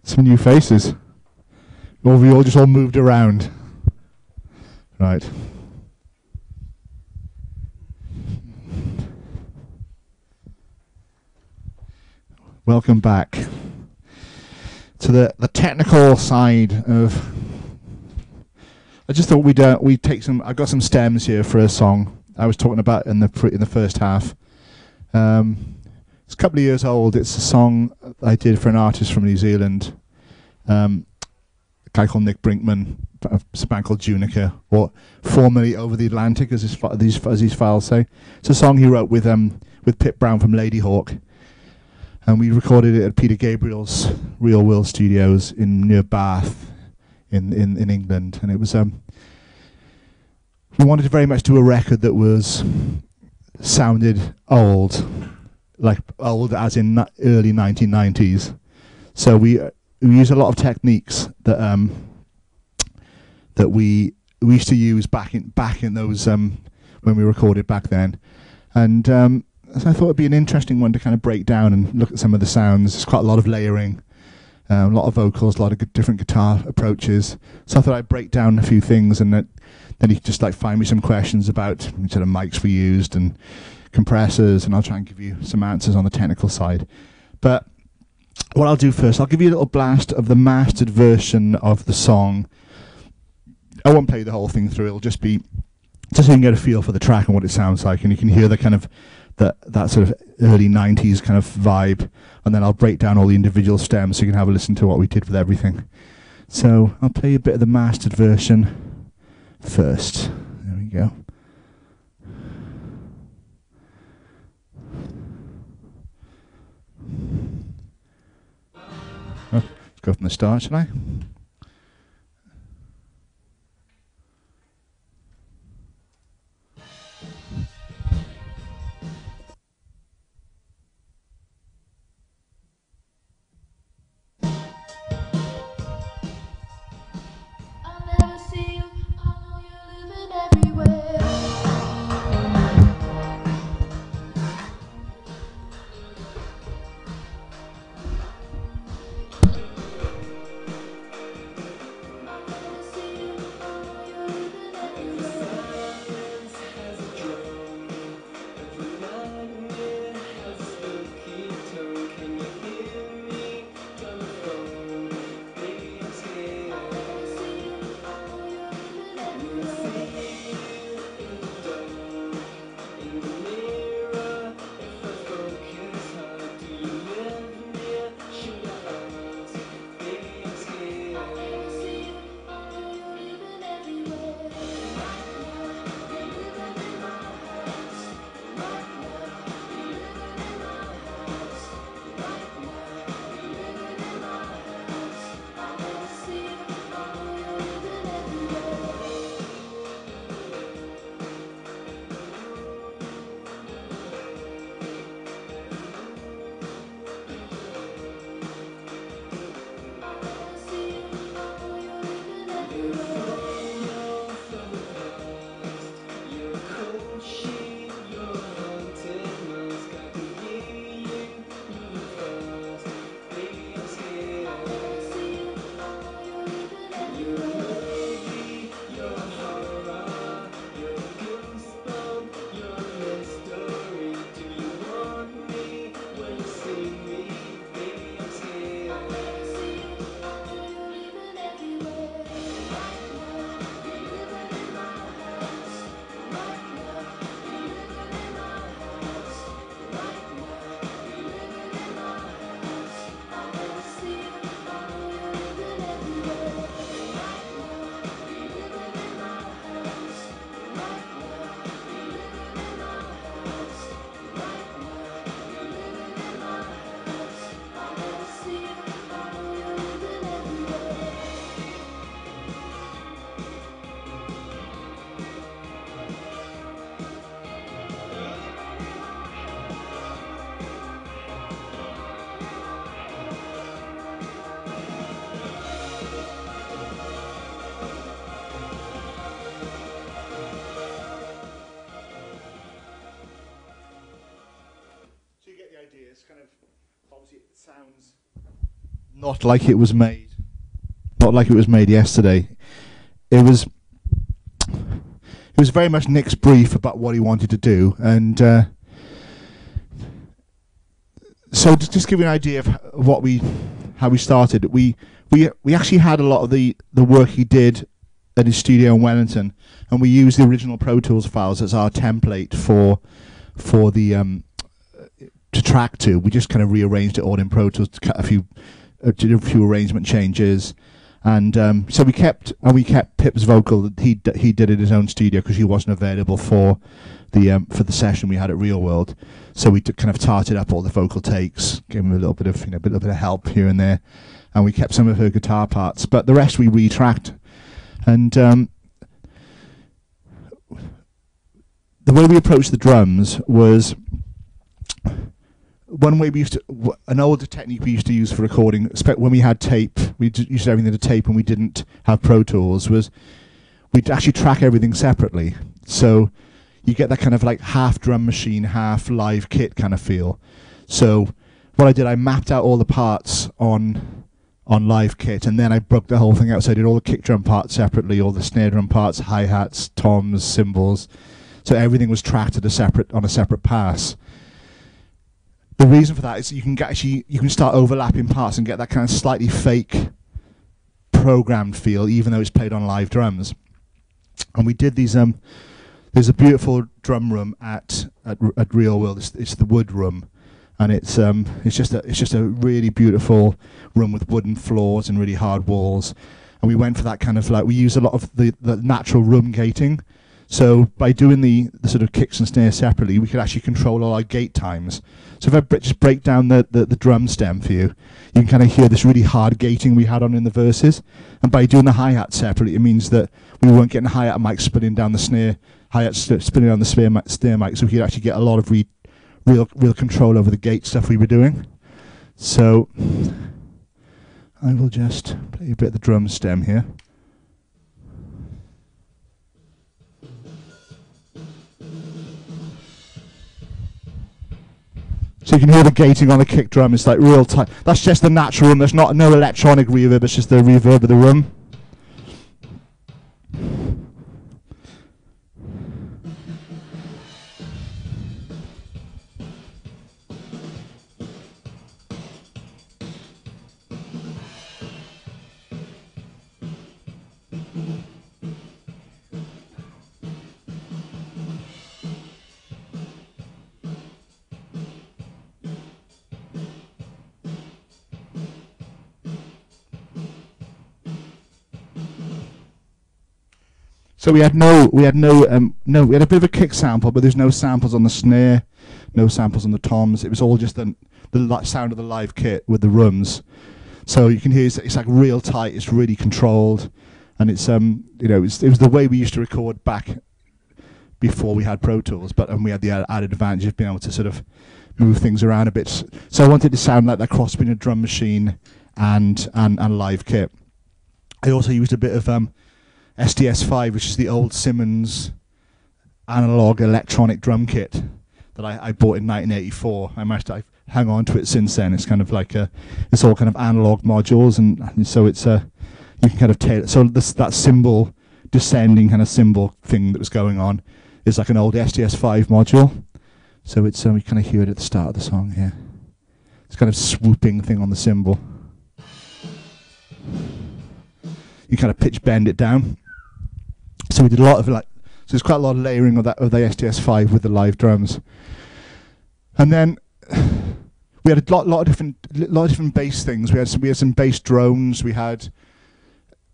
Some new faces. Or we all just all moved around. Right. Welcome back to the technical side of. I just thought we'd take some. I got some stems here for a song I was talking about in the first half. It's a couple of years old. It's a song I did for an artist from New Zealand, a guy called Nick Brinkman, a band called Junica, or formerly Over the Atlantic, as his files say. It's a song he wrote with Pip Brown from Ladyhawke, and we recorded it at Peter Gabriel's Real World Studios near Bath, in England. And it was we wanted to very much do a record that sounded old. Like old as in early 1990s. So we use a lot of techniques that we used to use back in those when we recorded back then. And so I thought it'd be an interesting one to kind of break down and look at some of the sounds. There's quite a lot of layering, a lot of vocals, a lot of different guitar approaches. So I thought I'd break down a few things, and then you could just like find me some questions about sort of mics we used and compressors, and I'll try and give you some answers on the technical side. But what I'll do first, I'll give you a little blast of the mastered version of the song. I won't play the whole thing through. It'll just be so you can get a feel for the track and what it sounds like, and you can hear the kind of that sort of early 90s kind of vibe. And then I'll break down all the individual stems so you can have a listen to what we did with everything. So I'll play a bit of the mastered version first. There we go. Let's go from the start, shall I? not like it was made. Not like it was made yesterday. It was very much Nick's brief about what he wanted to do, and so to just give you an idea of how we started. We actually had a lot of the work he did at his studio in Wellington, and we used the original Pro Tools files as our template for the to track to. We just kind of rearranged it all in Pro Tools, did a few arrangement changes, and so we kept Pip's vocal. He did it in his own studio because he wasn't available for the session we had at Real World. So we kind of tarted up all the vocal takes, gave him a little bit of help here and there, and we kept some of her guitar parts, but the rest we retracked. And the way we approached the drums was one way an older technique we used to use for recording, when we had tape, we used everything to tape and we didn't have Pro Tools, was we'd actually track everything separately. So you get that kind of like half drum machine, half live kit kind of feel. So what I did, I mapped out all the parts on live kit, and then I broke the whole thing out. So I did all the kick drum parts separately, all the snare drum parts, hi-hats, toms, cymbals. So everything was tracked on a separate pass. The reason for that is you can start overlapping parts and get that kind of slightly fake programmed feel, even though it's played on live drums. And we did these. There's a beautiful drum room at Real World. It's the Wood Room, and it's just a really beautiful room with wooden floors and really hard walls. And we went for that kind of we use a lot of the natural room gating. So by doing the sort of kicks and snares separately, we could actually control all our gate times. So if I just break down the drum stem for you, you can kind of hear this really hard gating we had on in the verses. And by doing the hi-hat separately, it means that we weren't getting hi-hat mic spinning down the snare, hi-hat spinning on the snare mic, so we could actually get a lot of real control over the gate stuff we were doing. So I will just play a bit of the drum stem here. So you can hear the gating on the kick drum. It's like real tight. That's just the natural room. There's no electronic reverb. It's just the reverb of the room. So we had a bit of a kick sample, but there's no samples on the snare, no samples on the toms. It was all just the sound of the live kit with the rooms. So you can hear it's like real tight. It's really controlled, and it's it was the way we used to record back before we had Pro Tools, and we had the added advantage of being able to sort of move things around a bit. So I wanted to sound like that cross between a drum machine and live kit. I also used a bit of SDS5, which is the old Simmons analog electronic drum kit that I bought in 1984. I managed to hang on to it since then. It's kind of like it's all kind of analog modules, and so it's you can kind of tailor. So that cymbal descending kind of cymbal thing that was going on is like an old SDS5 module. So it's we kind of hear it at the start of the song here. It's kind of swooping thing on the cymbal. You kind of pitch bend it down. So we did a lot of so there's quite a lot of layering of the SDS5 with the live drums, and then we had a lot of different bass things. We had some bass drones. We had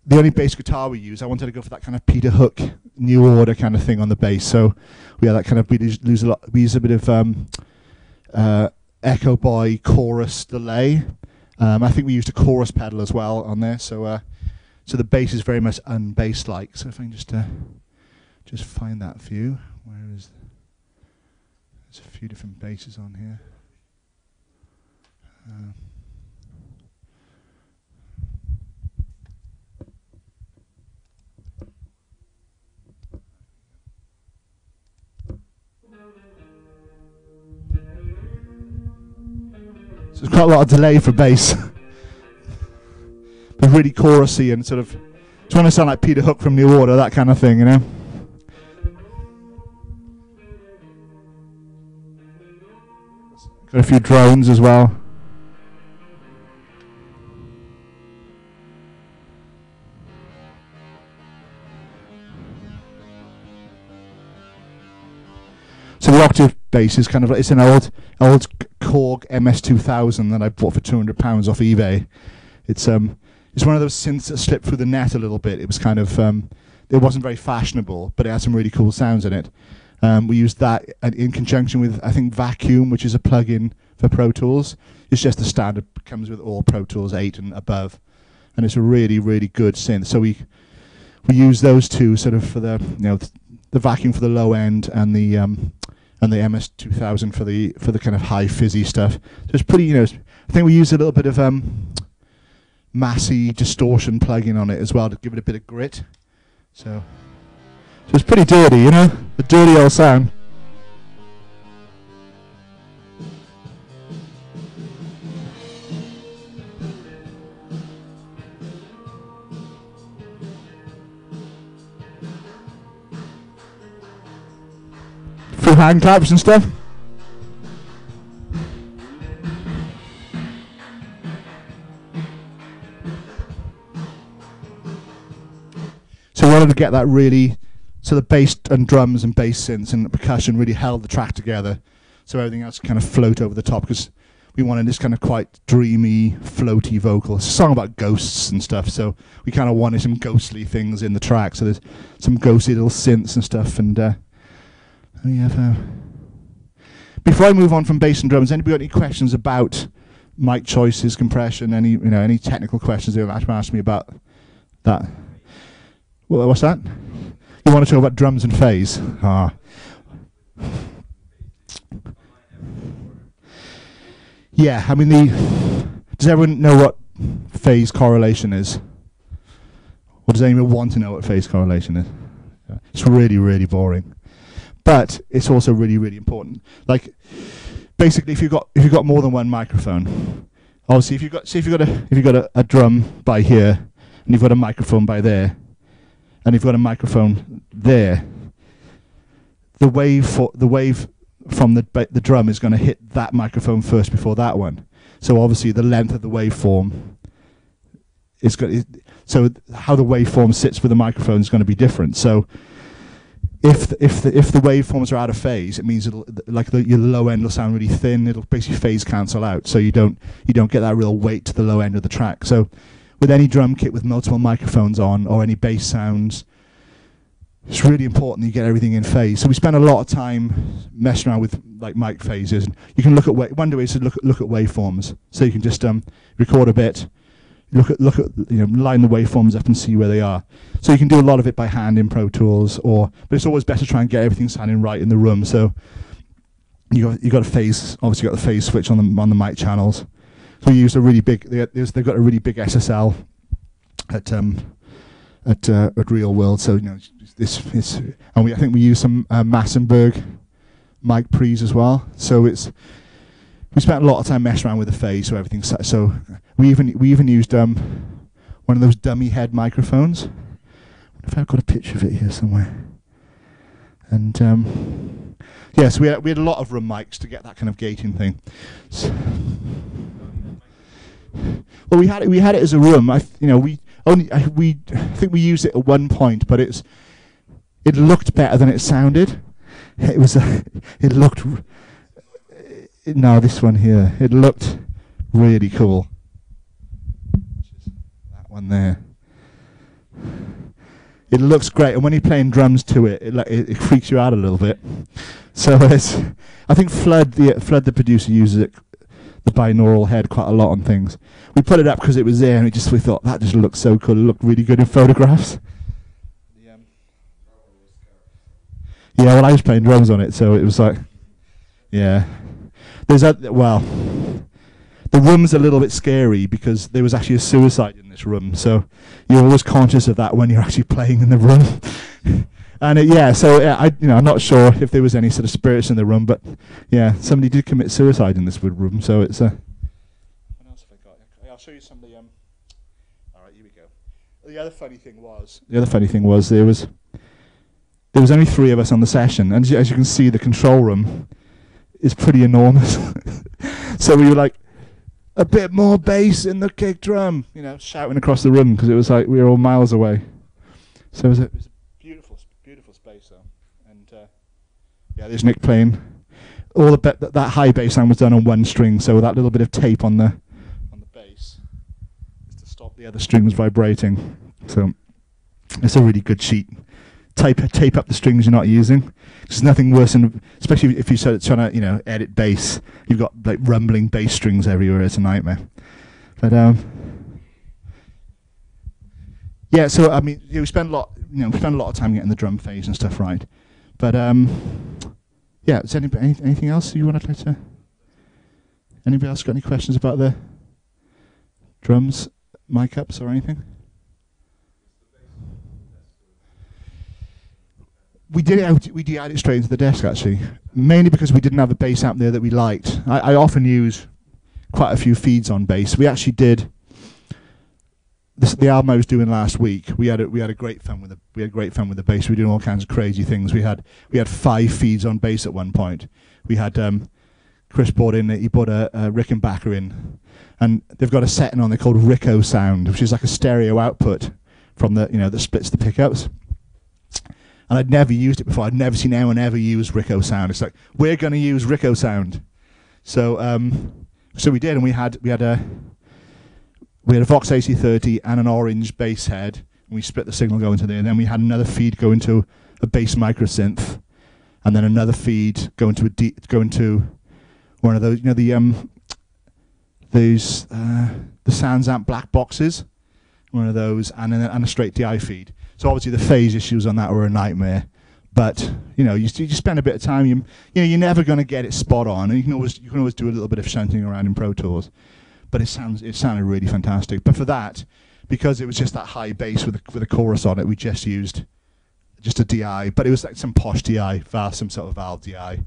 the only bass guitar we used. I wanted to go for that kind of Peter Hook New Order kind of thing on the bass. So we had that kind of we use a bit of Echo Boy chorus delay. I think we used a chorus pedal as well on there. So the bass is very much unbass-like. So if I can just find that for you. There's a few different basses on here. So there's quite a lot of delay for bass. really chorusy and sort of, just want to sound like Peter Hook from New Order, that kind of thing, you know. Got a few drones as well. So the octave bass is kind of like, it's an old Korg MS-2000 that I bought for £200 off eBay. It's one of those synths that slipped through the net a little bit. It was kind of it wasn't very fashionable, but it had some really cool sounds in it. We used that in conjunction with, I think, Vacuum, which is a plugin for Pro Tools. It's just the standard, comes with all Pro Tools 8 and above, and it's a really, really good synth. So we use those two sort of for the the Vacuum for the low end and the MS-2000 for the kind of high fizzy stuff. So it's pretty, I think we used a little bit of Massey distortion plugin on it as well to give it a bit of grit. So it's pretty dirty, the dirty old sound. Few hand claps and stuff. So we wanted to get that really, so the bass and drums and bass synths and the percussion really held the track together, so everything else kind of float over the top, because we wanted this kind of quite dreamy, floaty vocal. It's a song about ghosts and stuff, so we kind of wanted some ghostly things in the track. So there's some ghostly little synths and stuff, and we have. Before I move on from bass and drums, anybody got any questions about mic choices, compression, any technical questions they want to ask me about that? Well, what's that? You want to talk about drums and phase? Yeah, I mean, does everyone know what phase correlation is? Or does anyone want to know what phase correlation is? Yeah. It's really, really boring, but it's also really, really important. Like, basically, if you've got more than one microphone, obviously, if you've got a drum by here and you've got a microphone by there, and you've got a microphone there, the wave from the drum is going to hit that microphone first before that one. So obviously the length of the waveform is so how the waveform sits with the microphone is going to be different. So if the waveforms are out of phase, it means your low end will sound really thin. It'll basically phase cancel out, so you don't get that real weight to the low end of the track. So with any drum kit with multiple microphones on, or any bass sounds, it's really important that you get everything in phase. So we spend a lot of time messing around with like mic phases. And you can look at one way is to look at waveforms. So you can just record a bit, line the waveforms up and see where they are. So you can do a lot of it by hand in Pro Tools, but it's always best to try and get everything sounding right in the room. So you got a phase, obviously got the phase switch on the mic channels. So we used a really big. They've got a really big SSL at Real World. So I think we use some Massenburg mic pre's as well. So we spent a lot of time messing around with the phase, so everything's so we even used one of those dummy head microphones. I wonder if I've got a picture of it here somewhere. And yeah, so we had a lot of room mics to get that kind of gating thing. So, well, we had it as a room. I think we used it at one point, but it looked better than it sounded. It looked. No, this one here. It looked really cool. That one there. It looks great, and when you're playing drums to it, it freaks you out a little bit. So I think Flood the producer uses it, the binaural head, quite a lot on things. We put it up because it was there, and we thought that just looked so cool. It looked really good in photographs. Yeah, well, I was playing drums on it, so it was like, yeah. The room's a little bit scary because there was actually a suicide in this room, so you're always conscious of that when you're actually playing in the room. And I'm not sure if there was any sort of spirits in the room, but yeah, somebody did commit suicide in this room, so it's what else have I got? I'll show you some of the. All right, the other funny thing was there was only 3 of us on the session, and as you can see, the control room is pretty enormous. So we were like, a bit more bass in the kick drum, you know, shouting across the room, because it was like we were all miles away. So it was a beautiful space though. And yeah, there's Nick playing. All that high bass sound was done on 1 string, so that little bit of tape on the bass is to stop the other strings vibrating. So it's a really good sheet. Tape up the strings you're not using. There's nothing worse than, especially if you're trying to, you know, edit bass. You've got like rumbling bass strings everywhere. It's a nightmare. But yeah. So I mean, we spend a lot of time getting the drum phase and stuff right. But yeah. Is anything else you want to try to? Anybody else got any questions about the drums, mic ups, or anything? We did it straight into the desk, actually, mainly because we didn't have a bass amp there that we liked. I often use quite a few feeds on bass. We actually did the album I was doing last week. We had great fun with the bass. We were doing all kinds of crazy things. We had 5 feeds on bass at one point. We had Chris brought a Rickenbacker in, and they've got a setting on there called Ricco Sound, which is like a stereo output from the that splits the pickups. And I'd never used it before. I'd never seen anyone ever use Ricco Sound. It's like, we're going to use Ricco Sound. So so we did, and we had a Vox AC30 and an orange bass head, and we split the signal going to there. And then we had another feed go into a bass microsynth, and then another feed go into one of those, you know, the Sounds Amp black boxes, one of those, and a straight DI feed. So obviously the phase issues on that were a nightmare, but you know, you spend a bit of time. You're never going to get it spot on, and you can always do a little bit of shunting around in Pro Tools, but it sounded really fantastic. But for that, because it was just that high bass with a chorus on it, we just used a DI, but it was like some posh DI, some sort of valve DI,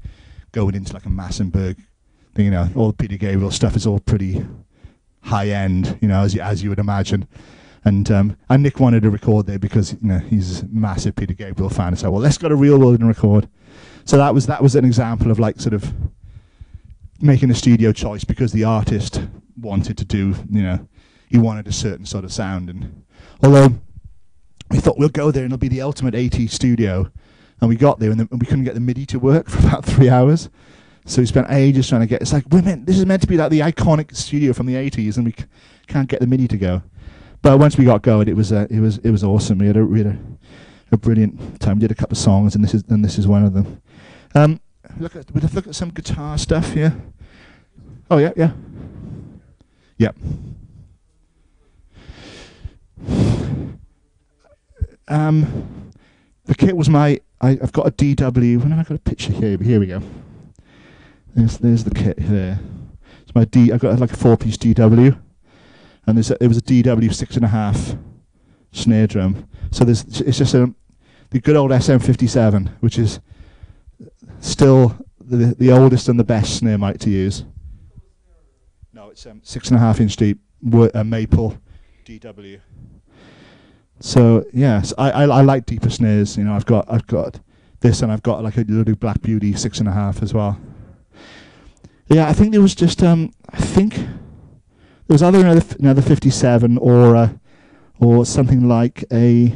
going into like a Massenburg thing. You know, all the Peter Gabriel stuff is all pretty high end, you know, as you would imagine. And Nick wanted to record there because, you know, he's a massive Peter Gabriel fan. So, well, let's go to Real World and record. So that was an example of like sort of making a studio choice because the artist wanted to do, you know, he wanted a certain sort of sound. And although we thought we'll go there and it'll be the ultimate 80s studio, and we got there and we couldn't get the MIDI to work for about 3 hours. So we spent ages trying to get. It's like, this is meant to be like the iconic studio from the 80s, and we can't get the MIDI to go. But once we got going, it was awesome. We had a brilliant time. We did a couple of songs, and this is one of them. We'll look at some guitar stuff here. Oh yeah. The kit was I've got a DW. When have I got a picture here? Here we go. There's the kit there. It's my I've got like a 4-piece DW. And it was a DW 6.5 snare drum. So it's just the good old SM57, which is still the oldest and the best snare mic to use. No, it's 6.5 inch deep maple DW. So yes, I like deeper snares. You know, I've got this, and I've got like a little Black Beauty 6.5 as well. Yeah, I think there was just there was either another 57 or something like a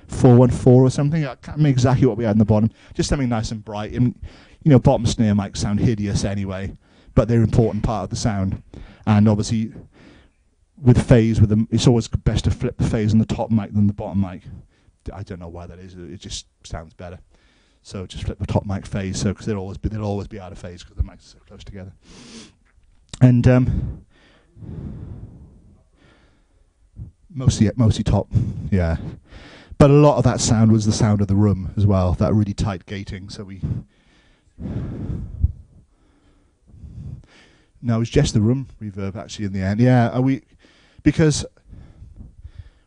414 or something. I can't remember exactly what we had in the bottom. Just something nice and bright. And you know, bottom snare mics sound hideous anyway, but they're an important part of the sound. And obviously, with phase with them, it's always best to flip the phase on the top mic than the bottom mic. I don't know why that is. It just sounds better. So just flip the top mic phase, because they'll always be out of phase because the mics are so close together. And mostly top, yeah. But a lot of that sound was the sound of the room as well, that really tight gating. So no, it was just the room reverb actually in the end. Yeah, because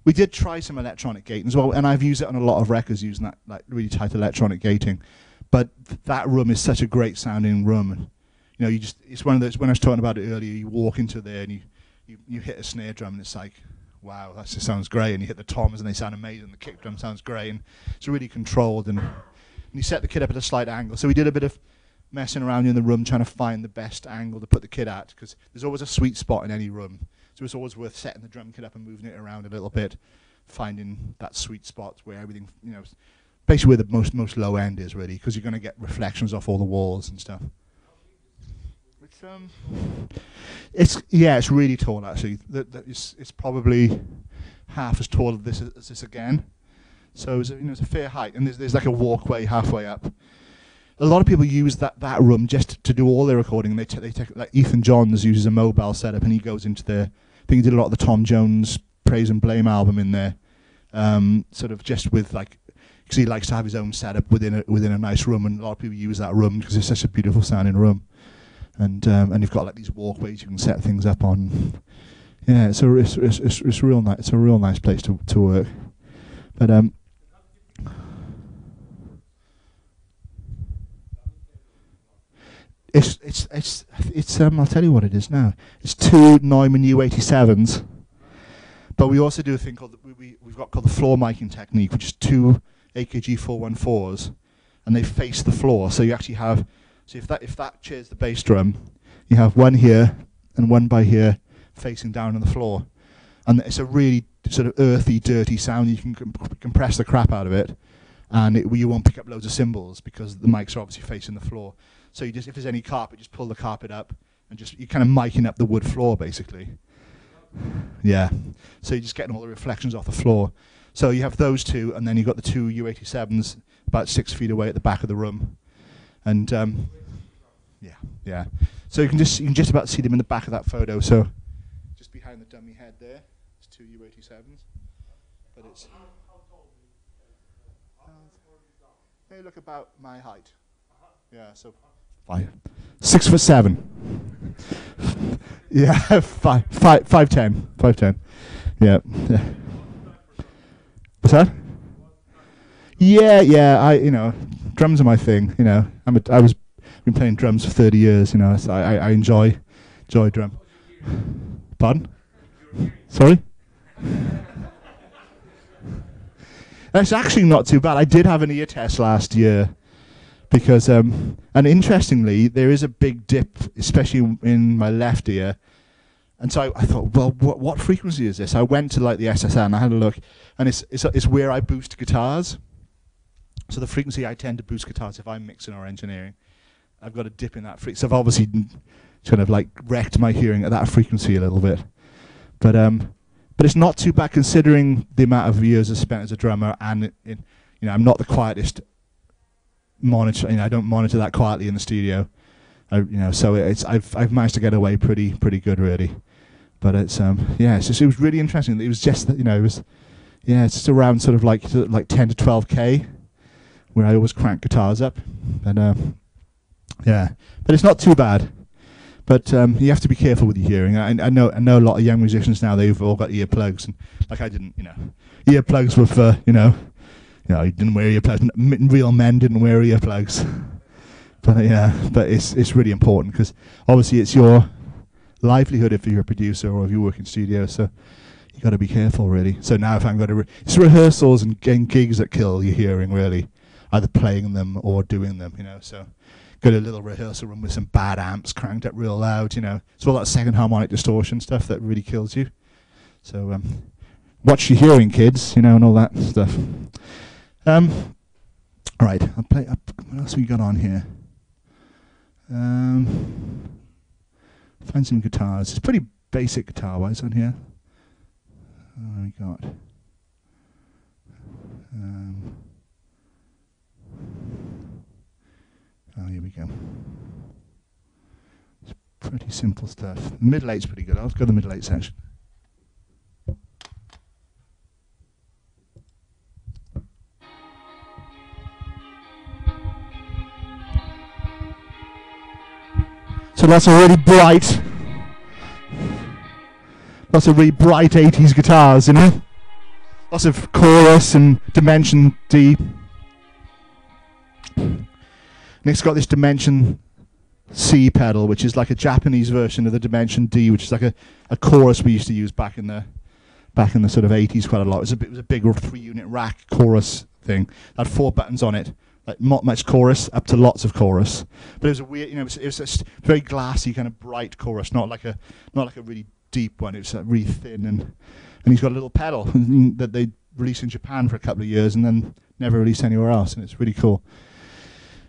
we did try some electronic gating as well, and I've used it on a lot of records using that like really tight electronic gating. But that room is such a great sounding room. You know, it's one of those, when I was talking about it earlier, you walk into there and you hit a snare drum and it's like, wow, that just sounds great. And you hit the toms and they sound amazing. The kick drum sounds great, and it's really controlled. And you set the kit up at a slight angle. So we did a bit of messing around in the room trying to find the best angle to put the kit at, because there's always a sweet spot in any room. So it's always worth setting the drum kit up and moving it around a little bit, finding that sweet spot where everything, basically where the most low end is, really, because you're going to get reflections off all the walls and stuff. It's really tall, actually. It's probably half as tall as this again. So it's a fair height, and there's like a walkway halfway up. A lot of people use that room just to do all their recording. They take, like Ethan Johns uses a mobile setup, and he goes into I think he did a lot of the Tom Jones Praise and Blame album in there, sort of just with like, because he likes to have his own setup within a nice room, and a lot of people use that room because it's such a beautiful sounding room, and you've got like these walkways you can set things up on. Yeah, it's real nice. It's a real nice place to work, but It's I'll tell you what it is now. It's 2 Neumann U87s, but we also do a thing called we've got called the floor miking technique, which is 2 AKG 414s, and they face the floor. So you actually have, so if that chair's the bass drum, you have one here and one by here facing down on the floor, and it's a really sort of earthy, dirty sound. You can compress the crap out of it, and you won't pick up loads of cymbals because the mics are obviously facing the floor. So you just, if there's any carpet, just pull the carpet up, and you're kind of miking up the wood floor, basically. Yeah. So you're just getting all the reflections off the floor. So you have those two, and then you've got the 2 U87s about 6 feet away at the back of the room. And yeah. So you can just about see them in the back of that photo. So just behind the dummy head there, it's 2 U87s. But it's they look about my height. Yeah, so 6'7". Yeah, 5'10". Yeah. What's that? Yeah. Drums are my thing. I was been playing drums for 30 years. So I enjoy drum. Pardon? Sorry. That's actually not too bad. I did have an ear test last year. Because, and interestingly, there is a big dip, especially in my left ear. And so I thought, well, what frequency is this? I went to like the SSL and I had a look, and it's where I boost guitars. So the frequency I tend to boost guitars if I'm mixing or engineering, I've got a dip in that frequency. So I've obviously kind of like wrecked my hearing at that frequency a little bit. But it's not too bad considering the amount of years I spent as a drummer, and I'm not the quietest monitor. I don't monitor that quietly in the studio. So I've managed to get away pretty good, really. But it's it was really interesting. It was just it's just around sort of like 10 to 12K where I always crank guitars up, and but it's not too bad. But you have to be careful with your hearing. I know a lot of young musicians now, they've all got earplugs, and like I didn't. Earplugs were for you didn't wear earplugs. Real men didn't wear earplugs. But it's really important, because obviously it's your livelihood if you're a producer or if you work in studios. So you got to be careful, really. So now if I'm going to it's rehearsals and gigs that kill your hearing, really, either playing them or doing them. So go to a little rehearsal room with some bad amps cranked up real loud. It's all that second harmonic distortion stuff that really kills you. So watch your hearing, kids. And all that stuff. All right, I'll play up. What else have we got on here? Find some guitars. It's pretty basic guitar-wise on here. What have we got? Here we go. It's pretty simple stuff. The middle eight's pretty good. I'll go to the middle eight section. So lots of really bright 80s guitars, Lots of chorus and dimension D. Nick's got this dimension C pedal, which is like a Japanese version of the dimension D, which is like a chorus we used to use back in the back in the sort of 80s quite a lot. It was a big 3-unit rack chorus thing. It had 4 buttons on it, like not much chorus up to lots of chorus. But it was a weird, you know, it was a very glassy kind of bright chorus, not like a really deep one. It was really thin, and he's got a little pedal that they released in Japan for a couple of years and then never released anywhere else, and it's really cool.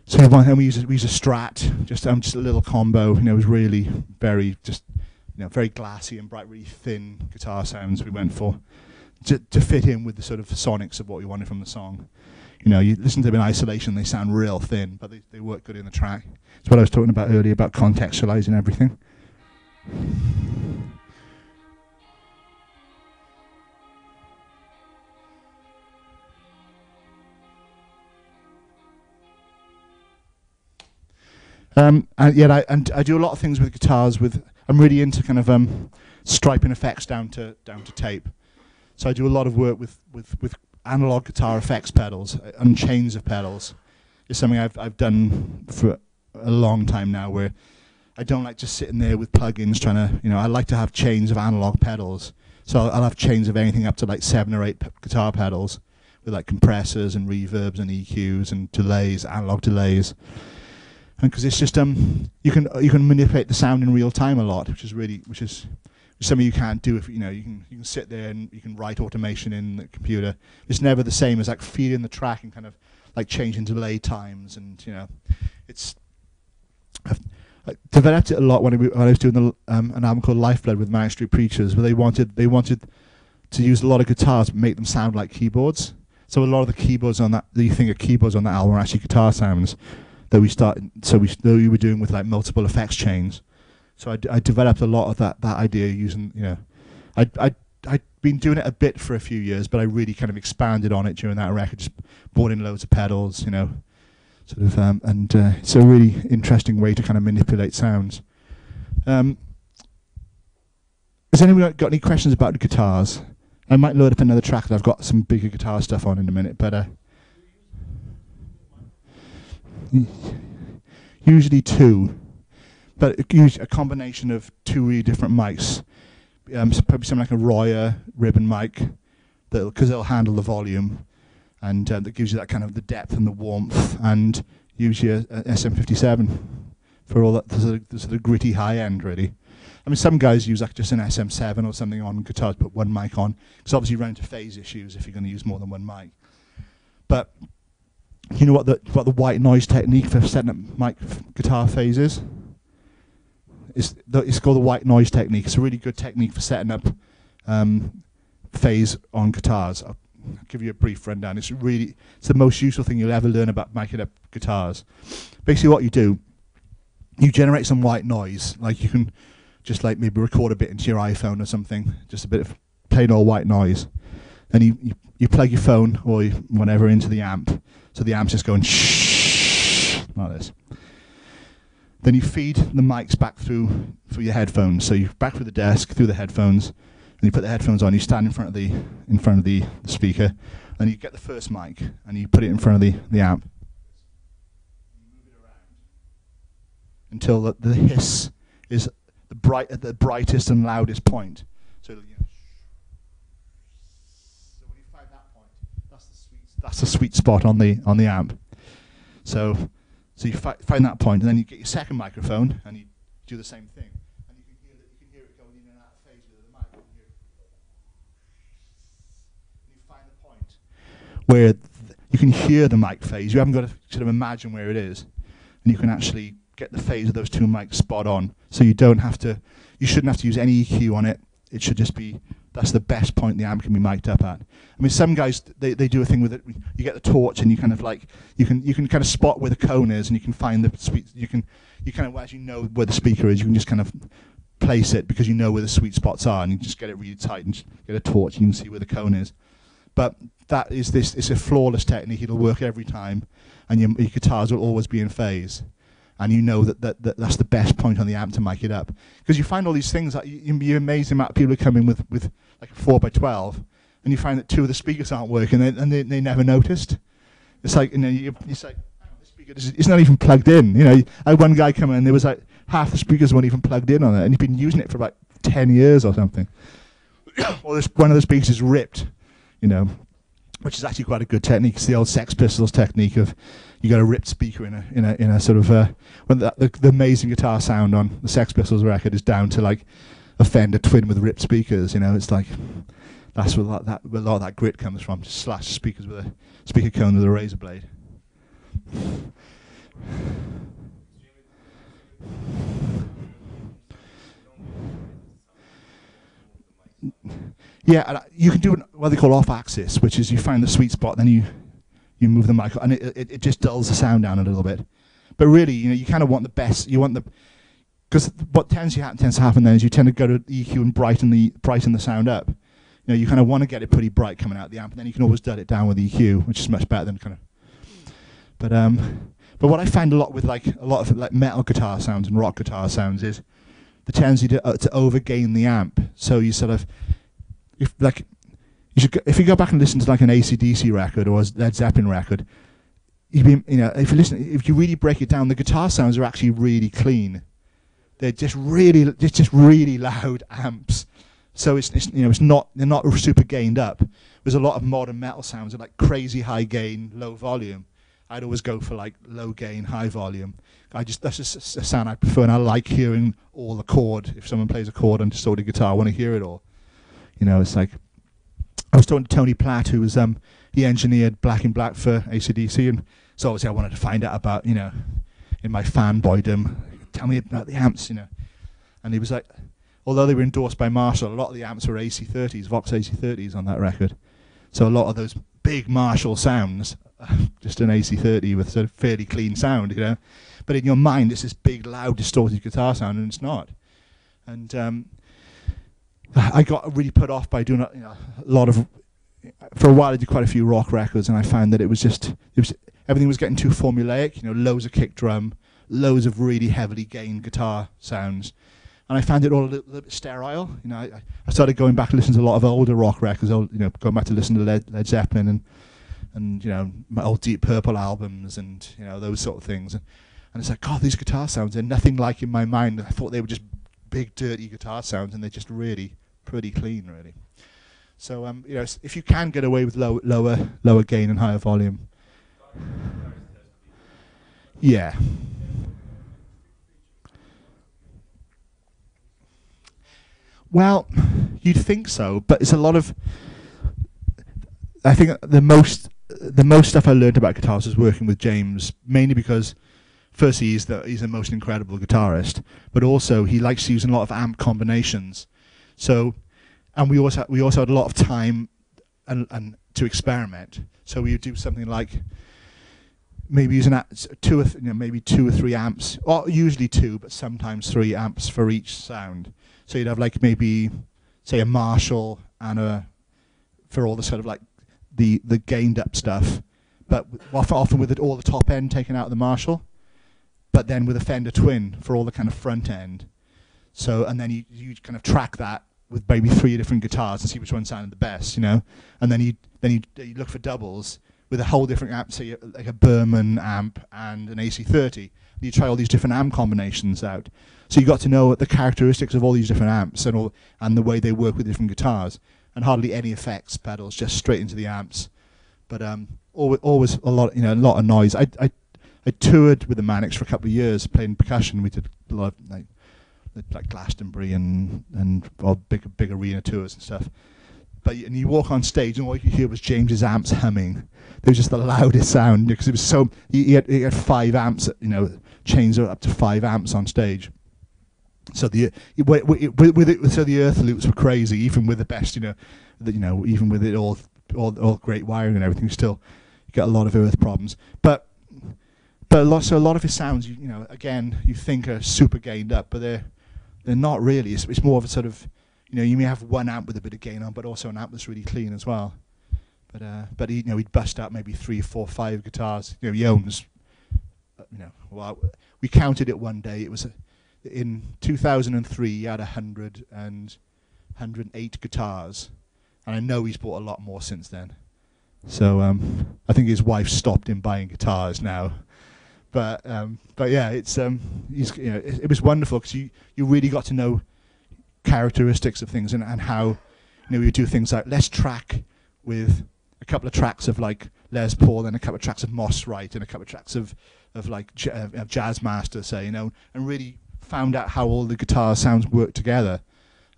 So we use a Strat, just a little combo. You know, it was really very very glassy and bright, really thin guitar sounds we went for to fit in with the sort of sonics of what we wanted from the song. You know, you listen to them in isolation, they sound real thin, but they work good in the track. It's what I was talking about earlier about contextualizing everything. And I do a lot of things with guitars. I'm really into kind of striping effects down to tape. So I do a lot of work with analog guitar effects pedals and chains of pedals. It's something I've done for a long time now, where I don't like just sitting there with plugins trying to, you know, I like to have chains of analog pedals. So I'll have chains of anything up to like 7 or 8 guitar pedals with like compressors and reverbs and EQs and delays, analog delays. And because it's just you can manipulate the sound in real time a lot, which is something you can't do if you can sit there and you can write automation in the computer. It's never the same as like feeding the track and kind of like changing delay times, and you know, I developed it a lot when I was doing an album called Lifeblood with Manic Street Preachers, where they wanted to use a lot of guitars but make them sound like keyboards. So a lot of the keyboards on that you think are keyboards on that album are actually guitar sounds that we were doing with like multiple effects chains. So I developed a lot of that idea using, you know, I'd been doing it a bit for a few years, but I really kind of expanded on it during that record. Just brought in loads of pedals, you know, sort of, and it's a really interesting way to kind of manipulate sounds. Has anyone got any questions about the guitars? I might load up another track that I've got some bigger guitar stuff on in a minute, but usually 2. But usually a combination of 2 really different mics. So probably something like a Royer ribbon mic, because it'll handle the volume, and that gives you that kind of the depth and the warmth. And usually a SM57 for all that the sort of gritty high end, really. I mean, some guys use like just an SM7 or something on guitars, put one mic on, because obviously you run into phase issues if you're going to use more than one mic. But you know what the white noise technique for setting up guitar phase is? It's called the white noise technique. It's a really good technique for setting up phase on guitars. I'll give you a brief rundown. It's the most useful thing you'll ever learn about miking up guitars. Basically what you do, you generate some white noise. Like you can just like maybe record a bit into your iPhone or something, just a bit of plain old white noise. Then you plug your phone or whatever into the amp, so the amp's just going shh like this. Then you feed the mics back through your headphones. So you back through the desk, through the headphones, and you put the headphones on. You stand in front of the speaker, and you get the first mic and you put it in front of the amp. You move it around until the hiss is at the brightest and loudest point. So, you know, so when you find that point, that's the sweet spot on the amp. So you find that point, and then you get your second microphone, and you do the same thing, and you can hear it going in and out of phase with the mic. And you find the point where you can hear the mic phase. You haven't got to sort of imagine where it is, and you can actually get the phase of those 2 mics spot on. So you shouldn't have to use any EQ on it. It should just be, that's the best point the amp can be mic'd up at. I mean, some guys, they do a thing with it. You get the torch and you kind of like, you can kind of spot where the cone is, and you can find the sweet, you kind of, as you know where the speaker is, you can just kind of place it because you know where the sweet spots are, and you just get it really tight and just get a torch and you can see where the cone is. But it's a flawless technique. It'll work every time, and your guitars will always be in phase. And you know that's the best point on the amp to mic it up. Because you find all these things, that you're amazed the amount of people who come in with like a 4x12, and you find that 2 of the speakers aren't working, and they never noticed. It's like, you know, it's like, oh, this speaker it's not even plugged in. You know, I had one guy come in, and there was like half the speakers weren't even plugged in on it, and he'd been using it for about 10 years or something. or one of the speakers is ripped, you know, which is actually quite a good technique. It's the old Sex Pistols technique of you got a ripped speaker in a sort of when the amazing guitar sound on the Sex Pistols record is down to like a Fender Twin with ripped speakers. You know, it's like that's where where a lot of that grit comes from. Just slash speakers with a speaker cone with a razor blade. Yeah, you can do what they call off-axis, which is you find the sweet spot, then you move the mic, and it just dulls the sound down a little bit. But really, you know, you kind of want the best. You want the because what tends to happen then is you tend to go to the EQ and brighten the sound up. You know, you kind of want to get it pretty bright coming out the amp, and then you can always dull it down with EQ, which is much better than kind of. But what I find a lot with like a lot of like metal guitar sounds and rock guitar sounds is the tendency to overgain the amp. So you sort of if you go back and listen to like an AC/DC record or a Led Zeppelin record, if you really break it down, the guitar sounds are actually really clean. They're just really loud amps. So they're not super gained up. There's a lot of modern metal sounds that are like crazy high gain, low volume. I'd always go for like low gain, high volume. That's just a sound I prefer, and I like hearing all the chord. If someone plays a chord on distorted guitar, I want to hear it all. You know, it's like I was talking to Tony Platt, who was he engineered Black in Black for AC/DC, and so obviously I wanted to find out about, you know, in my fanboydom, tell me about the amps, you know. And he was like, although they were endorsed by Marshall, a lot of the amps were AC30s, Vox AC30s on that record. So a lot of those big Marshall sounds, just an AC30 with sort of fairly clean sound, you know. But in your mind, it's this big, loud, distorted guitar sound, and it's not. And I got really put off by doing a lot of. For a while, I did quite a few rock records, and I found that everything was getting too formulaic. You know, loads of kick drum, loads of really heavily gained guitar sounds, and I found it all a little bit sterile. You know, I started going back and listening to a lot of older rock records. Going back to listen to Led Zeppelin and you know, my old Deep Purple albums and, you know, those sort of things. And it's like, God, these guitar sounds are nothing like in my mind. I thought they were just big, dirty guitar sounds, and they're just really pretty clean, really. So, you know, if you can get away with lower gain and higher volume, yeah. Well, you'd think so, but it's a lot of. I think the most stuff I learned about guitars was working with James, mainly because, firstly, he's the most incredible guitarist, but also he likes using a lot of amp combinations. So, and we also had a lot of time and to experiment. So we would do something like maybe use maybe 2 or 3 amps, or usually 2, but sometimes 3 amps for each sound. So you'd have like maybe, say, a Marshall and for all the sort of like the gained up stuff, but often with all the top end taken out of the Marshall, but then with a Fender Twin for all the kind of front end. So, and then you kind of track that with maybe 3 different guitars and see which one sounded the best, you know. And then you look for doubles with a whole different amp, say like a Berman amp and an AC30. And you try all these different amp combinations out. So you got to know the characteristics of all these different amps and the way they work with different guitars. And hardly any effects pedals, just straight into the amps. But always a lot of noise. I toured with the Manics for a couple of years, playing percussion. We did a lot of like Glastonbury and all big arena tours and stuff. And you walk on stage and all you could hear was James's amps humming. They were just the loudest sound because it was so. He had 5 amps, you know, chains up to 5 amps on stage. So the earth loops were crazy, even with the best, even with it all great wiring and everything. Still, you get a lot of earth problems. But a lot of his sounds, again, you think are super gained up, but they're not really. It's more of a sort of, you may have one amp with a bit of gain on, but also an amp that's really clean as well. But he'd bust out maybe 3, 4, 5 guitars. He owns, well, we counted it one day. It was in 2003. He had 108 guitars, and I know he's bought a lot more since then. So I think his wife stopped him buying guitars now. But yeah, it was wonderful because you really got to know characteristics of things and how you know, we would do things like, let's track with a couple of tracks of like Les Paul, then a couple of tracks of Moss Wright, and a couple of tracks of like Jazz Master, say, you know, and really found out how all the guitar sounds work together,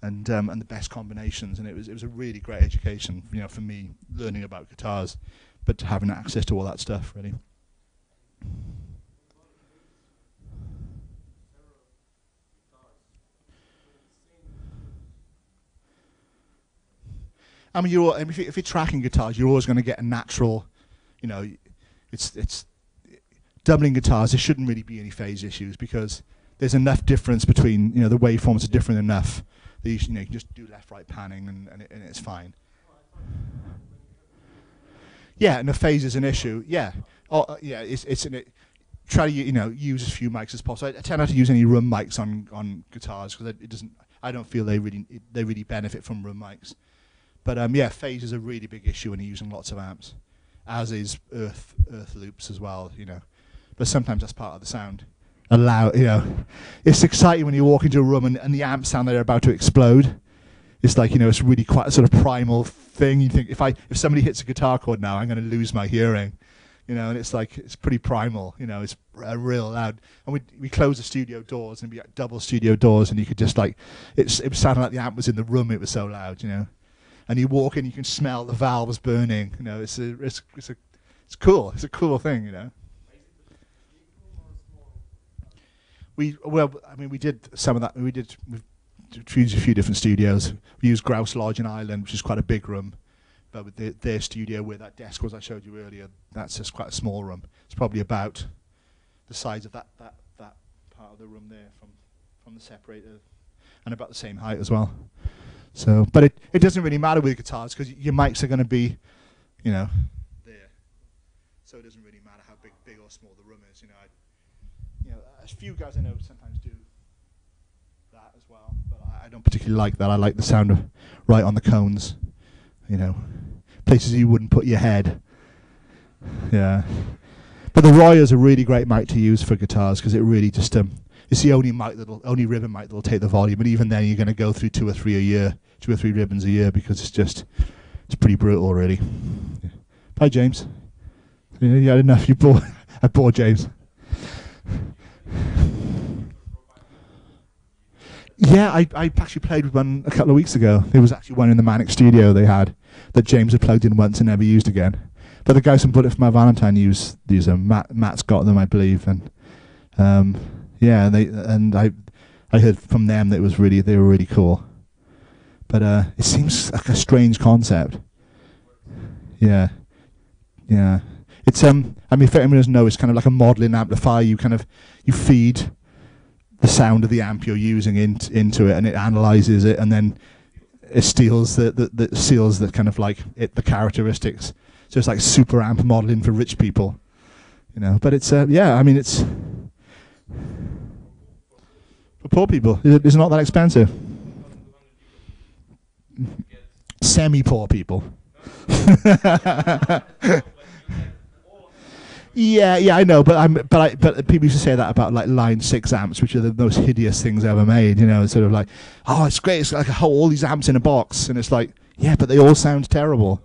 and the best combinations. And it was a really great education, you know, for me, learning about guitars, but having access to all that stuff, really. I mean, if you're tracking guitars, you're always going to get a natural, you know, it's doubling guitars. There shouldn't really be any phase issues because there's enough difference between, you know, the waveforms are different enough that you know, you can just do left-right panning and it's fine. Yeah, and the phase is an issue. Yeah, yeah, try to use as few mics as possible. I tend not to use any room mics on guitars because it doesn't. I don't feel they really benefit from room mics. But yeah, phase is a really big issue when you're using lots of amps, as is earth loops as well, you know. But sometimes that's part of the sound. You know, it's exciting when you walk into a room and the amps sound like they're about to explode. It's like, you know, it's really quite a sort of primal thing. You think if somebody hits a guitar chord now, I'm going to lose my hearing, you know. And it's like, it's pretty primal, you know. It's real loud. And we closed the studio doors, and we had double studio doors, and you could just like, it sounded like the amp was in the room. It was so loud, you know. And you walk in, you can smell the valves burning. You know, it's cool. It's a cool thing, you know. We did some of that. We've used a few different studios. We used Grouse Lodge in Ireland, which is quite a big room. But with their studio, where that desk was I showed you earlier, that's just quite a small room. It's probably about the size of that part of the room there from the separator, and about the same height as well. So, but it doesn't really matter with guitars because your mics are going to be, you know, there. So it doesn't really matter how big or small the room is. You know, a few guys I know sometimes do that as well, but I don't particularly like that. I like the sound of right on the cones, you know, places you wouldn't put your head. Yeah, but the Royer is a really great mic to use for guitars because it really just it's the only only ribbon mic that'll take the volume, and even then you're going to go through two or three ribbons a year because it's pretty brutal, really. Yeah. Bye, James. You had enough. I bored James. Yeah, I actually played with one a couple of weeks ago. There was actually one in the Manic studio they had that James had plugged in once and never used again. But the guys from Bullet for My Valentine use these. Matt's got them, I believe, and yeah, I heard from them that they were really cool. But it seems like a strange concept. Yeah, yeah. It's I mean, if anyone doesn't know, it's kind of like a modelling amplifier. You feed the sound of the amp you're using into it, and it analyzes it, and then it steals the kind of like the characteristics. So it's like super amp modelling for rich people, you know. But it's yeah, I mean, it's for poor people. It's not that expensive. Semi-poor people. Yeah, I know, but people used to say that about like Line 6 amps, which are the most hideous things ever made. You know, it's sort of like, oh, it's great, it's like all these amps in a box, and it's like, yeah, but they all sound terrible.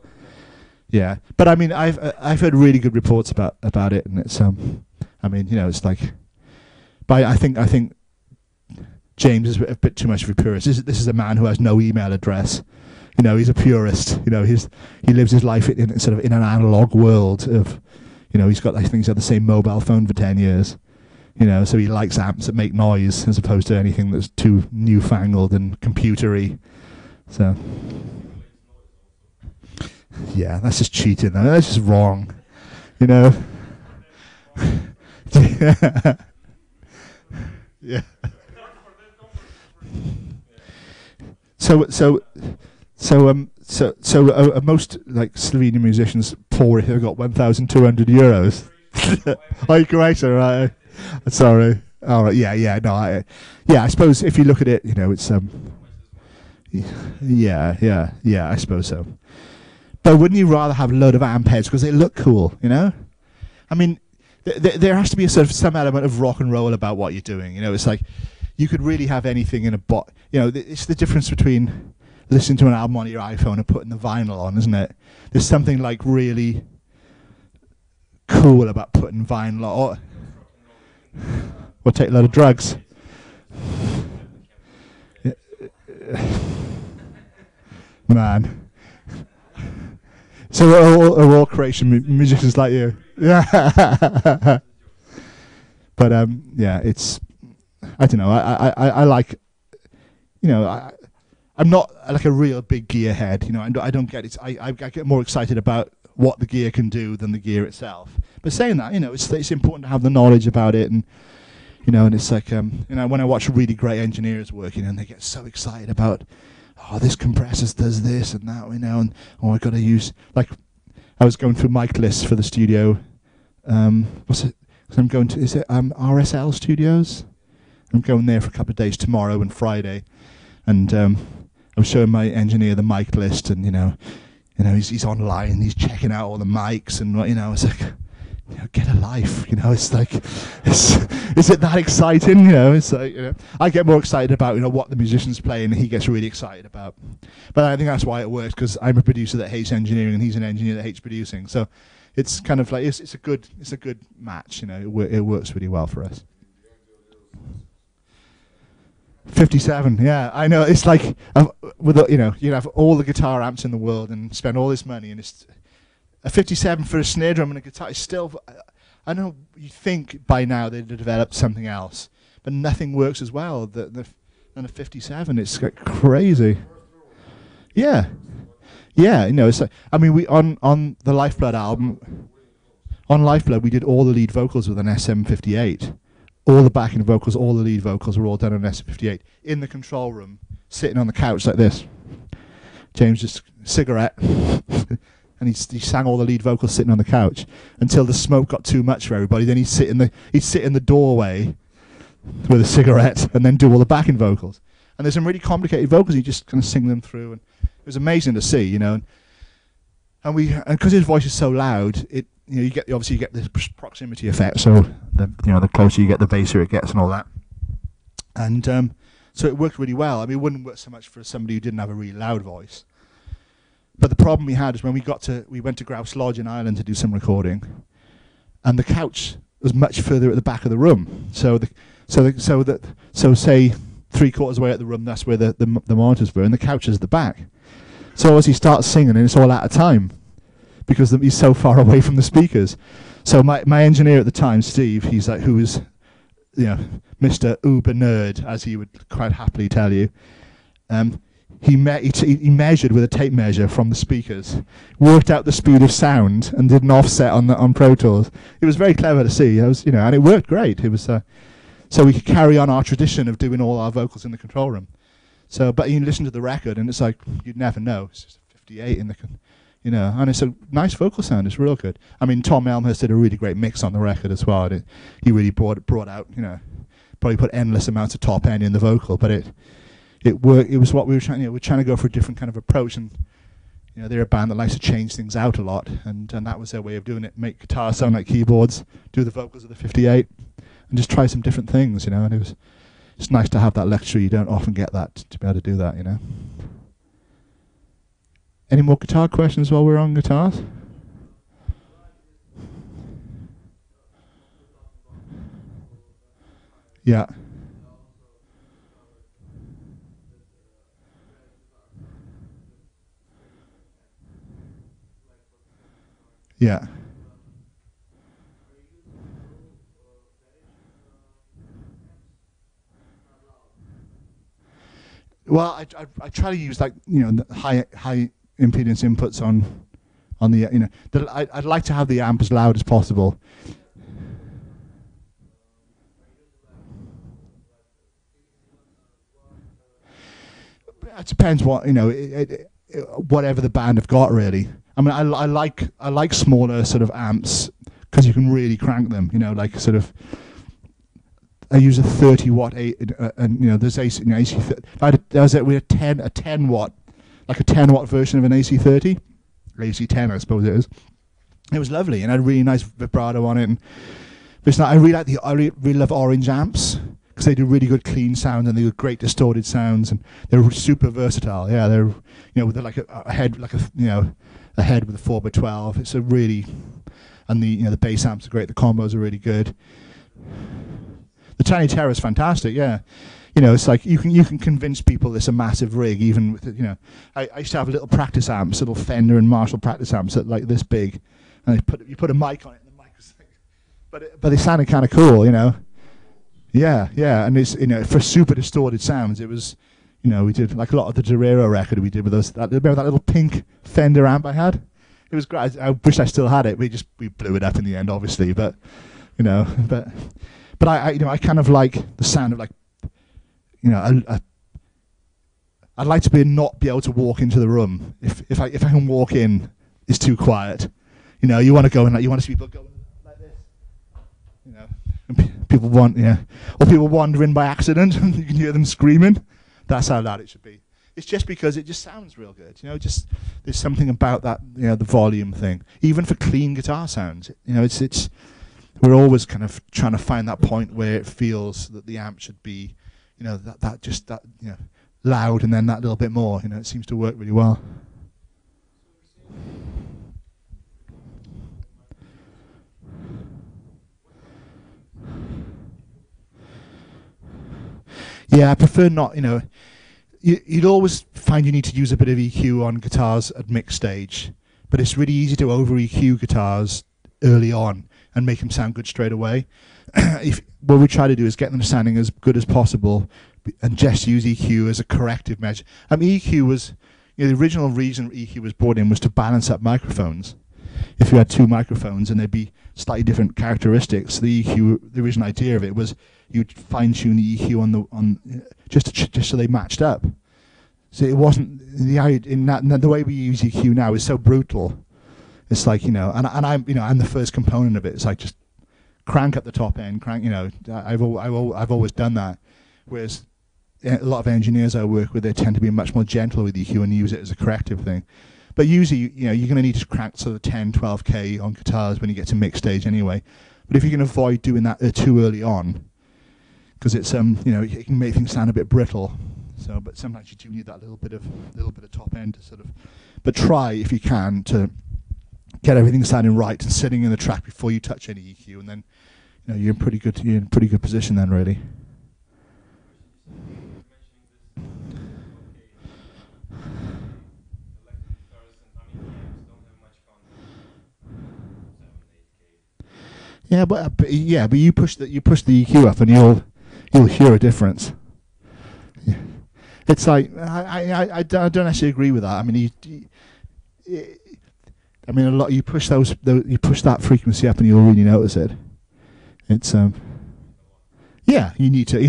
Yeah, but I mean, I've heard really good reports about it, and it's I mean, you know, it's like, but I think James is a bit too much of a purist. This is a man who has no email address. You know, he's a purist. You know, he lives his life in sort of in an analog world of, you know, I think he's had the same mobile phone for 10 years. You know, so he likes amps that make noise as opposed to anything that's too newfangled and computery. So, yeah, that's just cheating. That's just wrong. You know. Yeah. So most like Slovenian musicians poor have got €1,200. Oh, great, all right. Sorry. All right. Yeah. No. I suppose if you look at it, you know, it's Yeah. I suppose so. But wouldn't you rather have a load of amp heads because they look cool? You know. I mean, there has to be some element of rock and roll about what you're doing. You know, it's like you could really have anything in a box. You know, it's the difference between listening to an album on your iPhone and putting the vinyl on, isn't it? There's something like really cool about putting vinyl on. Or take a lot of drugs. Man. So we're all creation musicians like you. Yeah. But yeah, it's, I don't know, I like, you know, I'm not like a real big gear head, you know, I don't get it. I get more excited about what the gear can do than the gear itself. But saying that, you know, it's important to have the knowledge about it, and you know, and it's like, you know, when I watch really great engineers working, and they get so excited about, oh, this compressor does this and that, you know, and oh, I got to use, like, I was going through mic lists for the studio. What's it? I'm going to, is it RSL Studios? I'm going there for a couple of days tomorrow and Friday, and I was showing my engineer the mic list, and you know, he's online, he's checking out all the mics, and you know, it's like, you know, get a life, you know, it's like, is it that exciting? You know, it's like, you know, I get more excited about, you know, what the musician's playing, and he gets really excited about. But I think that's why it works, because I'm a producer that hates engineering, and he's an engineer that hates producing. So it's kind of like, it's a good match, you know. It works really well for us. 57, yeah, I know. It's like, with you know, you have all the guitar amps in the world and spend all this money, and it's a 57 for a snare drum and a guitar is still. I know you think by now they'd have developed something else, but nothing works as well than a 57. It's like crazy. Yeah, yeah. You know, it's like, I mean, we on the Lifeblood album, on Lifeblood we did all the lead vocals with an SM58. All the backing vocals, all the lead vocals were all done on an SM58 in the control room, sitting on the couch like this. James just cigarette, and he sang all the lead vocals sitting on the couch until the smoke got too much for everybody. Then he'd sit in the doorway with a cigarette and then do all the backing vocals. And there's some really complicated vocals. He just kind of sing them through, and it was amazing to see, you know. And because his voice is so loud, you know, you get this proximity effect. So the closer you get, the bassier it gets, and all that. And so it worked really well. I mean, it wouldn't work so much for somebody who didn't have a really loud voice. But the problem we had is when we went to Grouse Lodge in Ireland to do some recording, and the couch was much further at the back of the room. So say 3/4 way at the room, that's where the monitors were, and the couch is at the back. So as he starts singing, and it's all out of time, because he's so far away from the speakers. So my engineer at the time, Steve, he's like, who was, you know, Mr. Uber Nerd, as he would quite happily tell you. He measured with a tape measure from the speakers, worked out the speed of sound, and did an offset on Pro Tools. It was very clever to see. It was, you know, and it worked great. It was so we could carry on our tradition of doing all our vocals in the control room. So, but you listen to the record, and it's like you'd never know. It's just 58 in the, you know, and it's a nice vocal sound. It's real good. I mean, Tom Elmhurst did a really great mix on the record as well. He really brought out, you know, probably put endless amounts of top end in the vocal, but it worked. It was what we were trying. You know, we're trying to go for a different kind of approach, and you know, they're a band that likes to change things out a lot, and that was their way of doing it. Make guitars sound like keyboards, do the vocals of the 58, and just try some different things, you know. And it's nice to have that luxury. You don't often get that, to be able to do that, you know. Any more guitar questions while we're on guitars? Yeah. Yeah. Well, I try to use, like, you know, the high impedance inputs on the, you know, I'd like to have the amp as loud as possible. It depends what, you know, whatever the band have got, really. I mean, I like smaller sort of amps because you can really crank them, you know, like sort of. I use a 30 watt, and you know, there's AC, you know, AC. We had a 10 watt, like a 10 watt version of an AC30, AC10, I suppose it is. It was lovely, and had a really nice vibrato on it. And but it's not. I really love orange amps because they do really good clean sounds and they do great distorted sounds, and they're super versatile. Yeah, they're they're like a head, like a head with a 4x12. It's a really, and the bass amps are great. The combos are really good. The Tiny Terror is fantastic. Yeah, it's like you can convince people it's a massive rig, even with I used to have little practice amps, little Fender and Marshall practice amps that like this big, and you put a mic on it, and the mic was like, but they sounded kind of cool, Yeah, and it's for super distorted sounds. It was, we did like a lot of the Dorero record we did with those. Remember that little pink Fender amp I had? It was great. I wish I still had it. We blew it up in the end, obviously. But but I kind of like the sound of like, I'd like to not be able to walk into the room if I can walk in, it's too quiet. You want to go and you want to see people going like this, and people or people wander in by accident and you can hear them screaming. That's how loud it should be. It's just because it just sounds real good. Just there's something about that, the volume thing. Even for clean guitar sounds, it's we're always kind of trying to find that point where it feels that the amp should be, that loud, and then that little bit more. It seems to work really well. Yeah, I prefer not. You'd always find you need to use a bit of EQ on guitars at mix stage, but it's really easy to over EQ guitars early on and make them sound good straight away. What we try to do is get them sounding as good as possible, and just use EQ as a corrective measure. EQ was, the original reason EQ was brought in was to balance up microphones. If you had two microphones and they'd be slightly different characteristics, the original idea of it was you'd fine tune the EQ just so they matched up. So it wasn't the way we use EQ now is so brutal. It's like and I'm the first component of it. It's like just crank up the top end, crank. I've always done that. Whereas a lot of engineers I work with, they tend to be much more gentle with EQ and use it as a corrective thing. But usually, you're going to need to crank sort of 10, 12K on guitars when you get to mix stage anyway. But if you can avoid doing that too early on, because it's it can make things sound a bit brittle. So, but sometimes you do need that little bit of top end to sort of. But try if you can to get everything sounding right and sitting in the track before you touch any EQ, and then you're in pretty good position then, really. Yeah, but you push the EQ up and you'll hear a difference. Yeah. It's like I don't actually agree with that. A lot you push you push that frequency up and you'll really notice it. It's you need to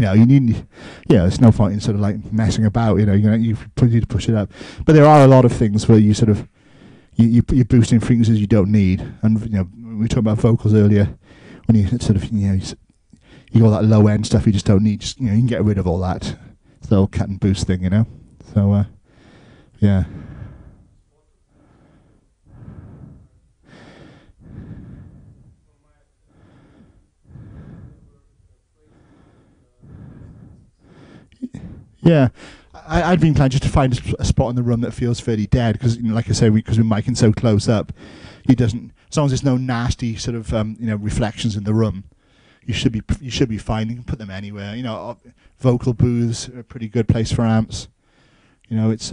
there's no point in sort of like messing about. You need to push it up. But there are a lot of things where you sort of you're boosting frequencies you don't need, and we were talking about vocals earlier. When you sort of you got that low end stuff you just don't need. Just, you can get rid of all that. It's the old cut and boost thing, So yeah. Yeah, I'd be inclined just to find a spot in the room that feels fairly dead, because like I say, because we're micing so close up, as long as there's no nasty sort of reflections in the room, you should be fine. You can put them anywhere. Vocal booths are a pretty good place for amps. It's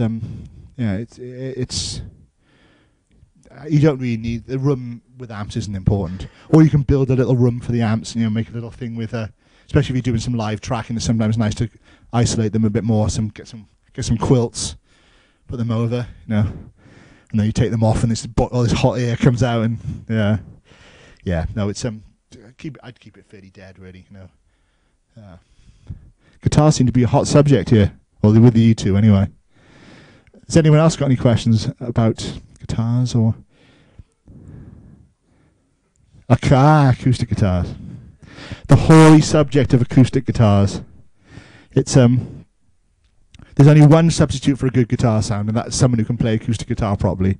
you don't really need the room with amps isn't important. Or you can build a little room for the amps. Make a little thing with especially if you're doing some live tracking. It's sometimes nice to isolate them a bit more. Get some quilts, put them over. And then you take them off, and all this hot air comes out, and no, it's I'd keep it fairly dead, really. Guitars seem to be a hot subject here, well, with you two anyway. Has anyone else got any questions about guitars or acoustic guitars? The hoary subject of acoustic guitars. It's there's only one substitute for a good guitar sound, and that's someone who can play acoustic guitar properly.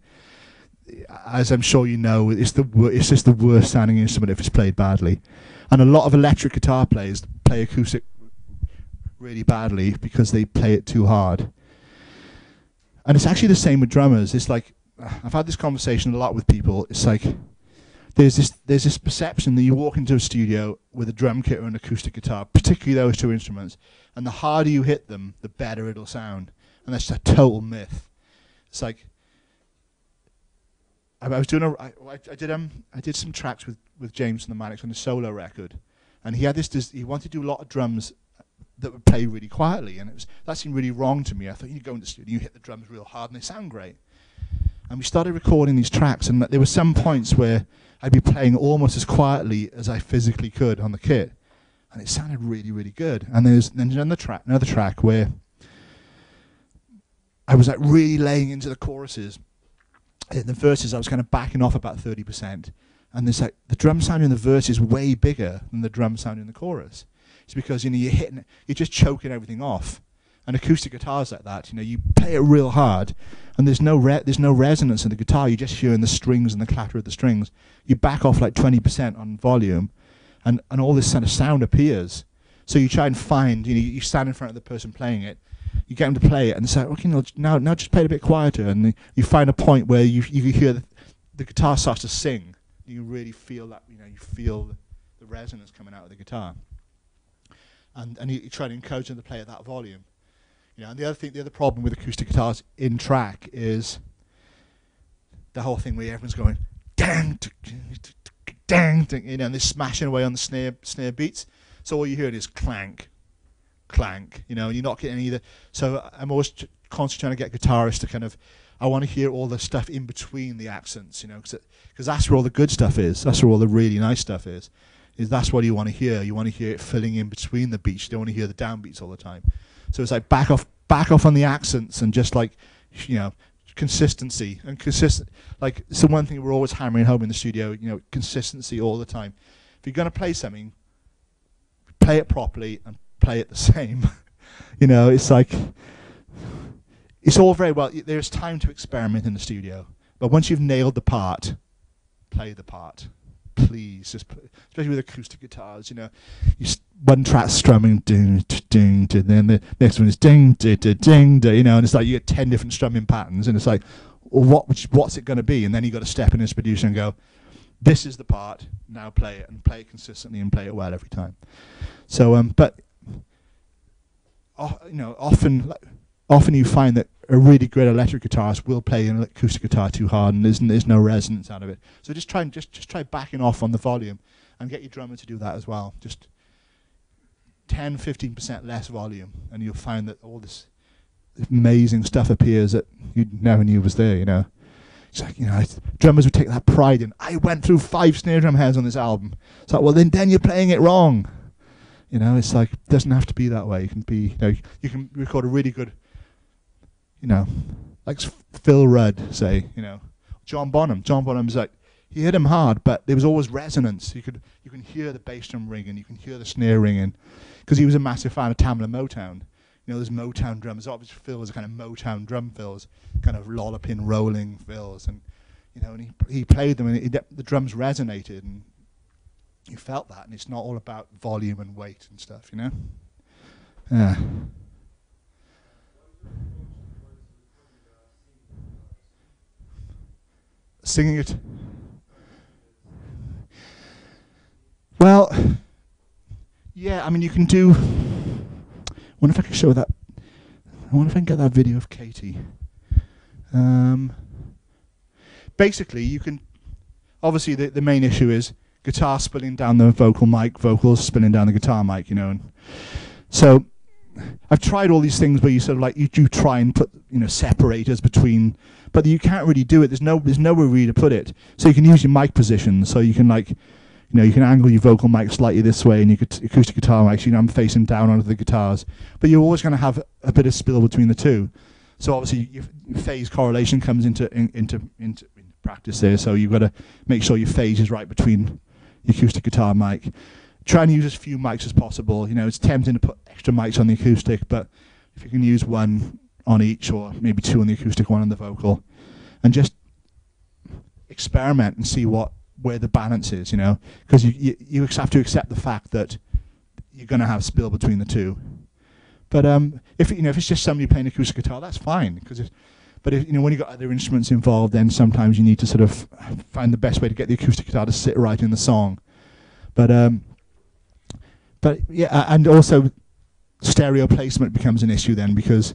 As I'm sure you know, it's just the worst sounding instrument if it's played badly. And a lot of electric guitar players play acoustic really badly because they play it too hard. And it's actually the same with drummers. It's like, I've had this conversation a lot with people. It's like, there's this perception that you walk into a studio with a drum kit or an acoustic guitar, particularly those two instruments, and the harder you hit them, the better it'll sound. And that's just a total myth. It's like, I did some tracks with James and the Manics on a solo record, and he had he wanted to do a lot of drums that would play really quietly, and that seemed really wrong to me. I thought, you go into the studio, you hit the drums real hard, and they sound great. And we started recording these tracks, and there were some points where I'd be playing almost as quietly as I physically could on the kit, and it sounded really, really good. And there's another track where I was like really laying into the choruses. In the verses, I was kind of backing off about 30%, and there's like the drum sound in the verse is way bigger than the drum sound in the chorus. It's because you're just choking everything off. And acoustic guitars like that, you play it real hard, and there's no resonance in the guitar. You're just hearing the strings and the clatter of the strings. You back off like 20% on volume, and all this kind of sound appears. So you try and find, you stand in front of the person playing it, you get them to play it, and say, okay, now just play it a bit quieter, and you find a point where you hear the guitar starts to sing. You really feel that, you feel the resonance coming out of the guitar, and you try to encourage them to play at that volume. And the other problem with acoustic guitars in track is the whole thing where everyone's going dang, dang, dang, and they're smashing away on the snare beats. So all you're hearing is clank, clank, and you're not getting either. So I'm always constantly trying to get guitarists to kind of, I want to hear all the stuff in between the accents, because that's where all the good stuff is. That's where all the really nice stuff is. That's what you want to hear. You want to hear it filling in between the beats. You don't want to hear the downbeats all the time. So it's like back off on the accents, and just like, consistency and like, it's the one thing we're always hammering home in the studio, consistency all the time. If you're going to play something, play it properly and play it the same. It's like, it's all very well, there's time to experiment in the studio, but once you've nailed the part, play the part. Please, especially with acoustic guitars, one track's strumming, ding, ding, ding, then the next one is ding, ding, ding, ding, and it's like you get 10 different strumming patterns, and it's like, well, what's it going to be? And then you got to step in as producer and go, this is the part, now play it, and play it consistently and play it well every time. So, but often you find that a really great electric guitarist will play an acoustic guitar too hard, and there's no resonance out of it. So just try backing off on the volume, and get your drummer to do that as well. Just 10-15% less volume, and you'll find that all this amazing stuff appears that you never knew was there. It's like, drummers would take that pride in, I went through 5 snare drum heads on this album. It's like, well, then you're playing it wrong. It's like, it doesn't have to be that way. You can record a really good, like Phil Rudd, say, John Bonham. John Bonham's like, he hit him hard, but there was always resonance. You can hear the bass drum ringing, you can hear the snare ringing, because he was a massive fan of Tamla Motown. There's Motown drums. Obviously, Phil was a kind of Motown drum fills, kind of lolloping, rolling fills, and and he played them, and the drums resonated, and you felt that. And it's not all about volume and weight and stuff, Yeah. Singing it. Well, yeah, I mean, you can do. I wonder if I can show that. I wonder if I can get that video of Katie. Basically, you can. Obviously, the main issue is guitar spilling down the vocal mic, vocals spilling down the guitar mic, And so, I've tried all these things where you sort of like you do try and put separators between, but you can't really do it. There's nowhere really to put it. So you can use your mic position. So you can like. You can angle your vocal mic slightly this way, and your acoustic guitar mics, I'm facing down onto the guitars. But you're always going to have a bit of spill between the two. So obviously, your phase correlation comes into practice there. So you've got to make sure your phase is right between your acoustic guitar mic. Try and use as few mics as possible. It's tempting to put extra mics on the acoustic, but if you can use one on each, or maybe 2 on the acoustic, 1 on the vocal, and just experiment and see where the balance is, because you have to accept the fact that you're going to have spill between the two. But if it's just somebody playing acoustic guitar, that's fine. But if when you've got other instruments involved, then sometimes you need to sort of find the best way to get the acoustic guitar to sit right in the song. But yeah, and also stereo placement becomes an issue then, because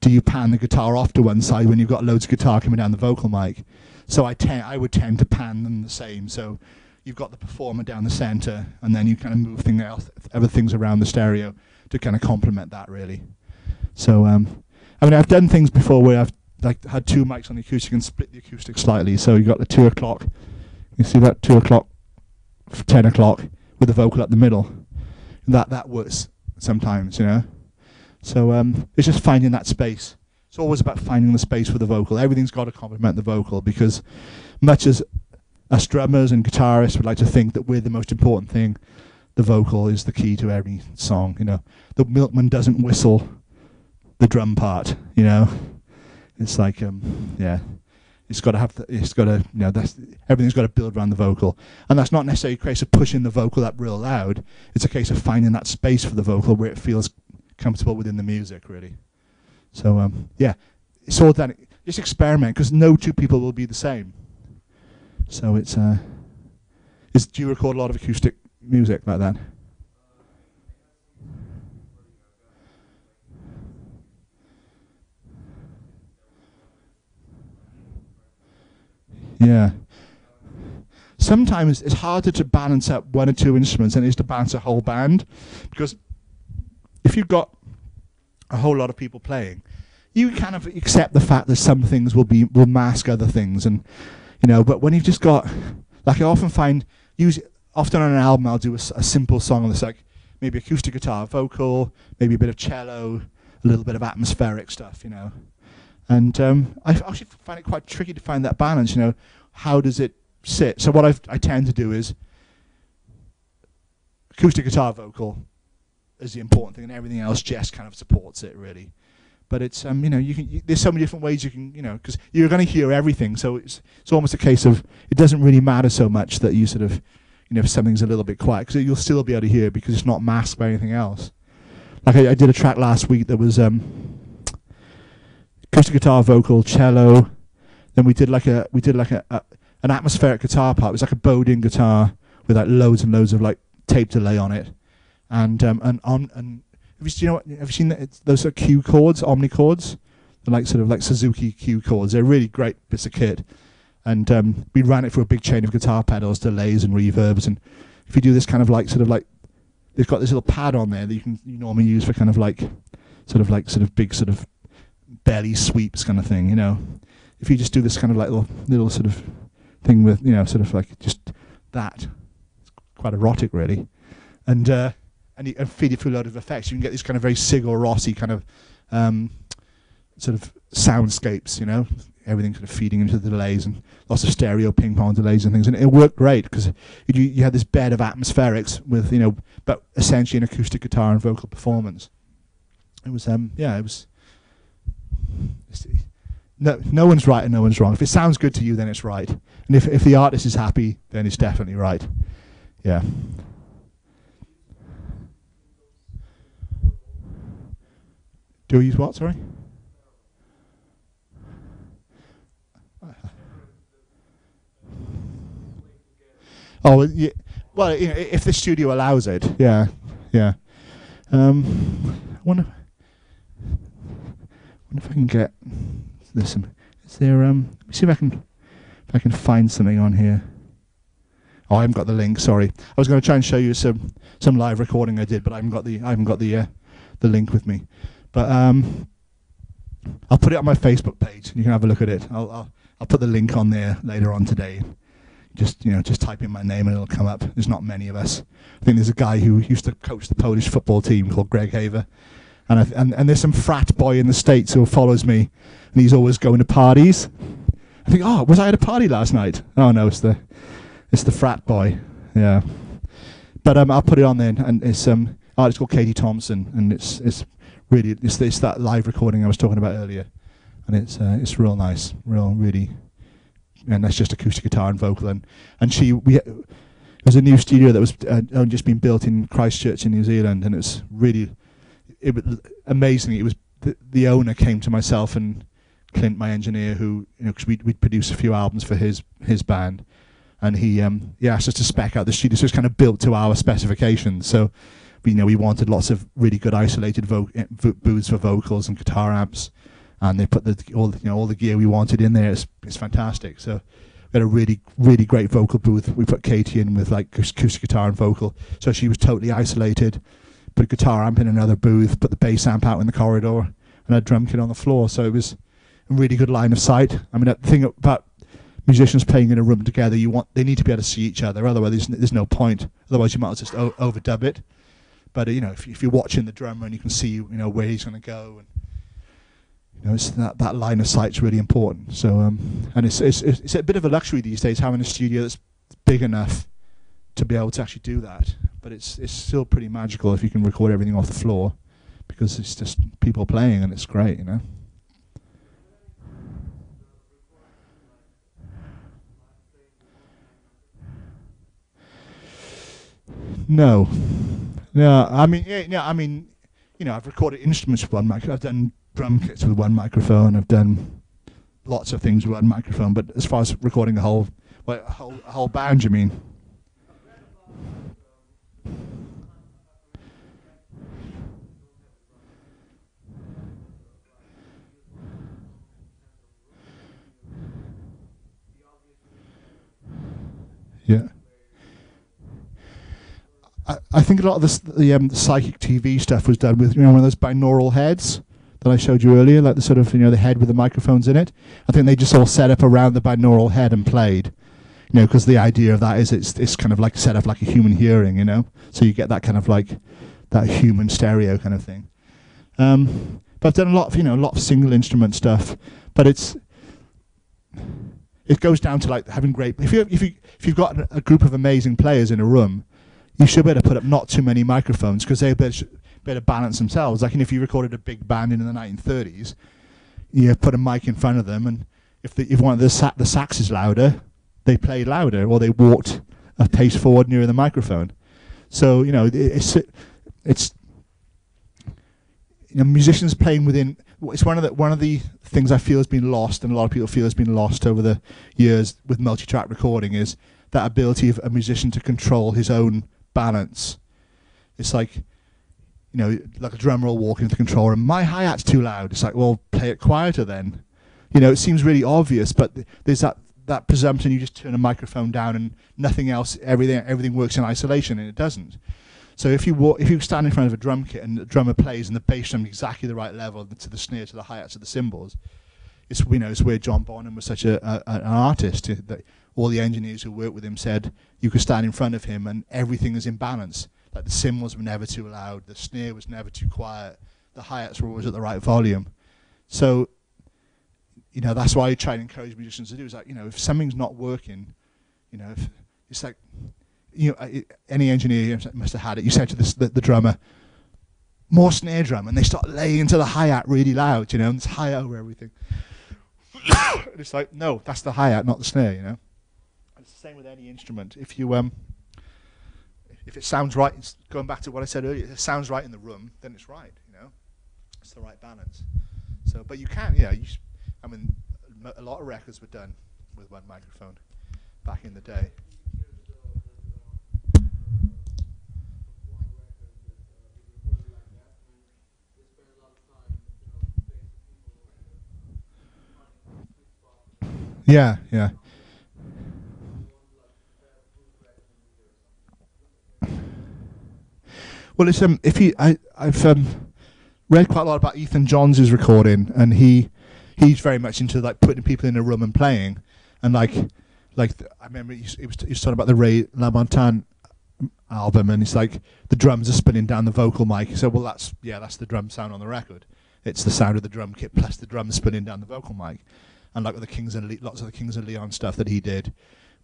do you pan the guitar off to one side when you've got loads of guitar coming down the vocal mic? So I would tend to pan them the same. So you've got the performer down the center, and then you kind of move other things around the stereo to kind of complement that, really. So I mean, I've done things before where I've had two mics on the acoustic and split the acoustic slightly. So you got the 2 o'clock. You see that 2 o'clock, 10 o'clock with the vocal up the middle. That works sometimes, So it's just finding that space. It's always about finding the space for the vocal. Everything's got to complement the vocal, because much as us drummers and guitarists would like to think that we're the most important thing, the vocal is the key to every song. The milkman doesn't whistle the drum part. It's like yeah, it's got to have everything's got to build around the vocal, and that's not necessarily a case of pushing the vocal up real loud. It's a case of finding that space for the vocal where it feels comfortable within the music, really. So yeah, it's all that. Just experiment, because no two people will be the same. So do you record a lot of acoustic music like that? Yeah. Sometimes it's harder to balance up one or two instruments than it is to balance a whole band, because if you've got a whole lot of people playing, you kind of accept the fact that some things will mask other things, and but when you've just got, like, I often find, often on an album I'll do a simple song that's like maybe acoustic guitar, vocal, maybe a bit of cello, a little bit of atmospheric stuff, and I actually find it quite tricky to find that balance. How does it sit? So what I tend to do is acoustic guitar, vocal is the important thing, and everything else just kind of supports it, really. But it's there's so many different ways you can, because you're going to hear everything, so it's almost a case of it doesn't really matter so much that you sort of, if something's a little bit quiet, because you'll still be able to hear it because it's not masked by anything else. Like I did a track last week that was acoustic guitar, vocal, cello. Then we did like an atmospheric guitar part. It was like a bowed-in guitar with like loads and loads of like tape delay on it, and have you seen those Q chords, Omni chords? They're like sort of like Suzuki Q chords. They're really great bits of kit, and we ran it through a big chain of guitar pedals, delays, and reverbs. And if you do this kind of like they've got this little pad on there that you normally use for kind of like big sort of belly sweeps kind of thing. If you just do this kind of like little sort of thing with sort of like just that, it's quite erotic, really, and feed it through a load of effects. You can get these kind of very Sigur Rossi kind of sort of soundscapes, everything kind of feeding into the delays, and lots of stereo ping pong delays and things, and it worked great because you had this bed of atmospherics with but essentially an acoustic guitar and vocal performance. It was no one's right and no one's wrong. If it sounds good to you, then it's right, and if the artist is happy, then it's definitely right. Yeah. Do we use what? Sorry. Oh, yeah. Well, if the studio allows it, yeah. I wonder if I can get this. Is there? Let me see if I can find something on here. Oh, I haven't got the link. Sorry, I was going to try and show you some live recording I did, but I haven't got the link with me. But I'll put it on my Facebook page, and you can have a look at it. I'll put the link on there later on today. Just type in my name and it'll come up. There's not many of us. I think there's a guy who used to coach the Polish football team called Greg Haver, and there's some frat boy in the States who follows me, and he's always going to parties. I think, oh, was I at a party last night? Oh no, it's the frat boy. Yeah, but I'll put it on there, and it's artist called Katie Thompson, and it's really it's that live recording I was talking about earlier, and it's real nice, really. And that's just acoustic guitar and vocal, and it was a new studio that was just been built in Christchurch in New Zealand, and it's really amazingly, it was the owner came to myself and Clint, my engineer, who, you know, because we'd produced a few albums for his band, and he asked us to spec out the studio. So it's kind of built to our specifications. So, we wanted lots of really good isolated booths for vocals and guitar amps, and they put all the gear we wanted in there. It's fantastic. So we had a really, really great vocal booth. We put Katie in with like acoustic guitar and vocal, so she was totally isolated. Put a guitar amp in another booth, put the bass amp out in the corridor, and a drum kit on the floor. So it was a really good line of sight. I mean, the thing about musicians playing in a room together, they need to be able to see each other. Otherwise, there's no point. Otherwise, you might as well just overdub it. But if you're watching the drummer and you can see where he's going to go, and it's that line of sight's really important. So and it's a bit of a luxury these days having a studio that's big enough to be able to actually do that. But it's still pretty magical if you can record everything off the floor, because it's just people playing and it's great, No. I mean, I've recorded instruments with one microphone. I've done drum kits with one microphone. I've done lots of things with one microphone. But as far as recording a whole band, you mean? Yeah. I think a lot of the psychic TV stuff was done with one of those binaural heads that I showed you earlier, like the sort of the head with the microphones in it. I think they just all set up around the binaural head and played, because the idea of that is it's kind of like set up like a human hearing, so you get that kind of like that human stereo kind of thing. But I've done a lot of single instrument stuff, but it goes down to like having great. If you've got a group of amazing players in a room, you should better put up not too many microphones, because they better balance themselves. Like, if you recorded a big band in the 1930s, you put a mic in front of them, and if one of the sax is louder, they played louder, or they walked a pace forward nearer the microphone. So it's musicians playing within. It's one of the things I feel has been lost, and a lot of people feel has been lost over the years with multi-track recording, is that ability of a musician to control his own balance. It's like, like a drummer will walk into the controller and my hi-hat's too loud. It's like, well, play it quieter then. It seems really obvious, but there's that presumption you just turn a microphone down and nothing else, everything works in isolation, and it doesn't. So if you stand in front of a drum kit and the drummer plays and the bass drum exactly the right level to the snare, to the hi-hats, to the cymbals, it's where John Bonham was such an artist, that all the engineers who worked with him said you could stand in front of him and everything is in balance. Like the cymbals were never too loud, the snare was never too quiet, the hi-hats were always at the right volume. So, that's why I try to encourage musicians to do is like, if something's not working, if it's like, any engineer must have had it. You said to the drummer, more snare drum, and they start laying into the hi-hat really loud, and it's hi-hat over everything. And it's like, no, that's the hi-hat, not the snare, And it's the same with any instrument. If it sounds right, it's going back to what I said earlier, if it sounds right in the room, then it's right, It's the right balance. So, but you can, a lot of records were done with one microphone back in the day. Yeah. Well, it's I've read quite a lot about Ethan Johns' recording, and he's very much into like putting people in a room and playing, and like I remember he was talking about the Ray LaMontagne album, and it's like the drums are spinning down the vocal mic. He said, well, that's the drum sound on the record. It's the sound of the drum kit plus the drums spinning down the vocal mic. And like with lots of the Kings of Leon stuff that he did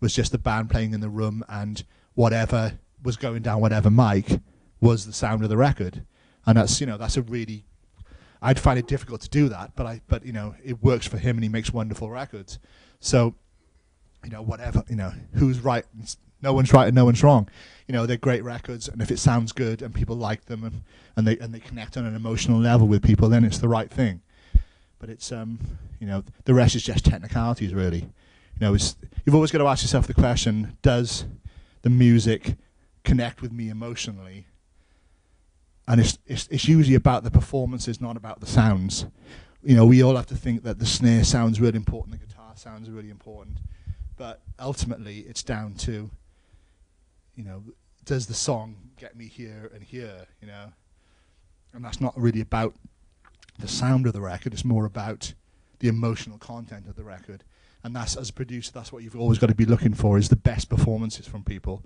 was just the band playing in the room, and whatever was going down whatever mic was the sound of the record. And that's a really, I'd find it difficult to do that, but it works for him, and he makes wonderful records. So whatever, who's right No one's right and no one's wrong. You know, they're great records, and if it sounds good and people like them, and they connect on an emotional level with people, then it's the right thing. But it's you know, the rest is just technicalities, really. You know, you've always got to ask yourself the question: does the music connect with me emotionally? And it's usually about the performances, not about the sounds. You know, we all have to think that the snare sounds really important, the guitar sounds really important, but ultimately it's down to, you know, does the song get me here and here, you know? And that's not really about the sound of the record, it's more about the emotional content of the record. And that's, as a producer, that's what you've always got to be looking for, is the best performances from people.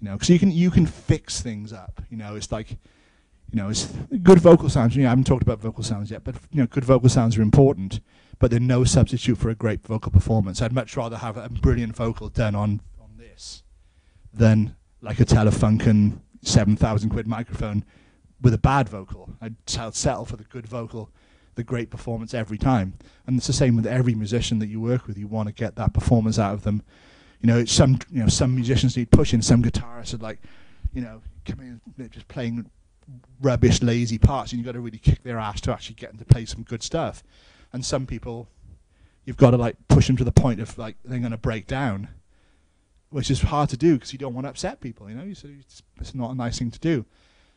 You know, because you can fix things up. You know, it's like, you know, it's good vocal sounds. You know, I haven't talked about vocal sounds yet, but you know, good vocal sounds are important, but they're no substitute for a great vocal performance. I'd much rather have a brilliant vocal done on this than like a Telefunken 7,000 quid microphone with a bad vocal. I'd settle for the good vocal, the great performance every time. And it's the same with every musician that you work with. You want to get that performance out of them. You know, some musicians need pushing. Some guitarists are like, you know, coming in, they're just playing rubbish, lazy parts, and you've got to really kick their ass to actually get them to play some good stuff. And some people, you've got to like push them to the point of like they're going to break down, which is hard to do because you don't want to upset people. You know, it's not a nice thing to do.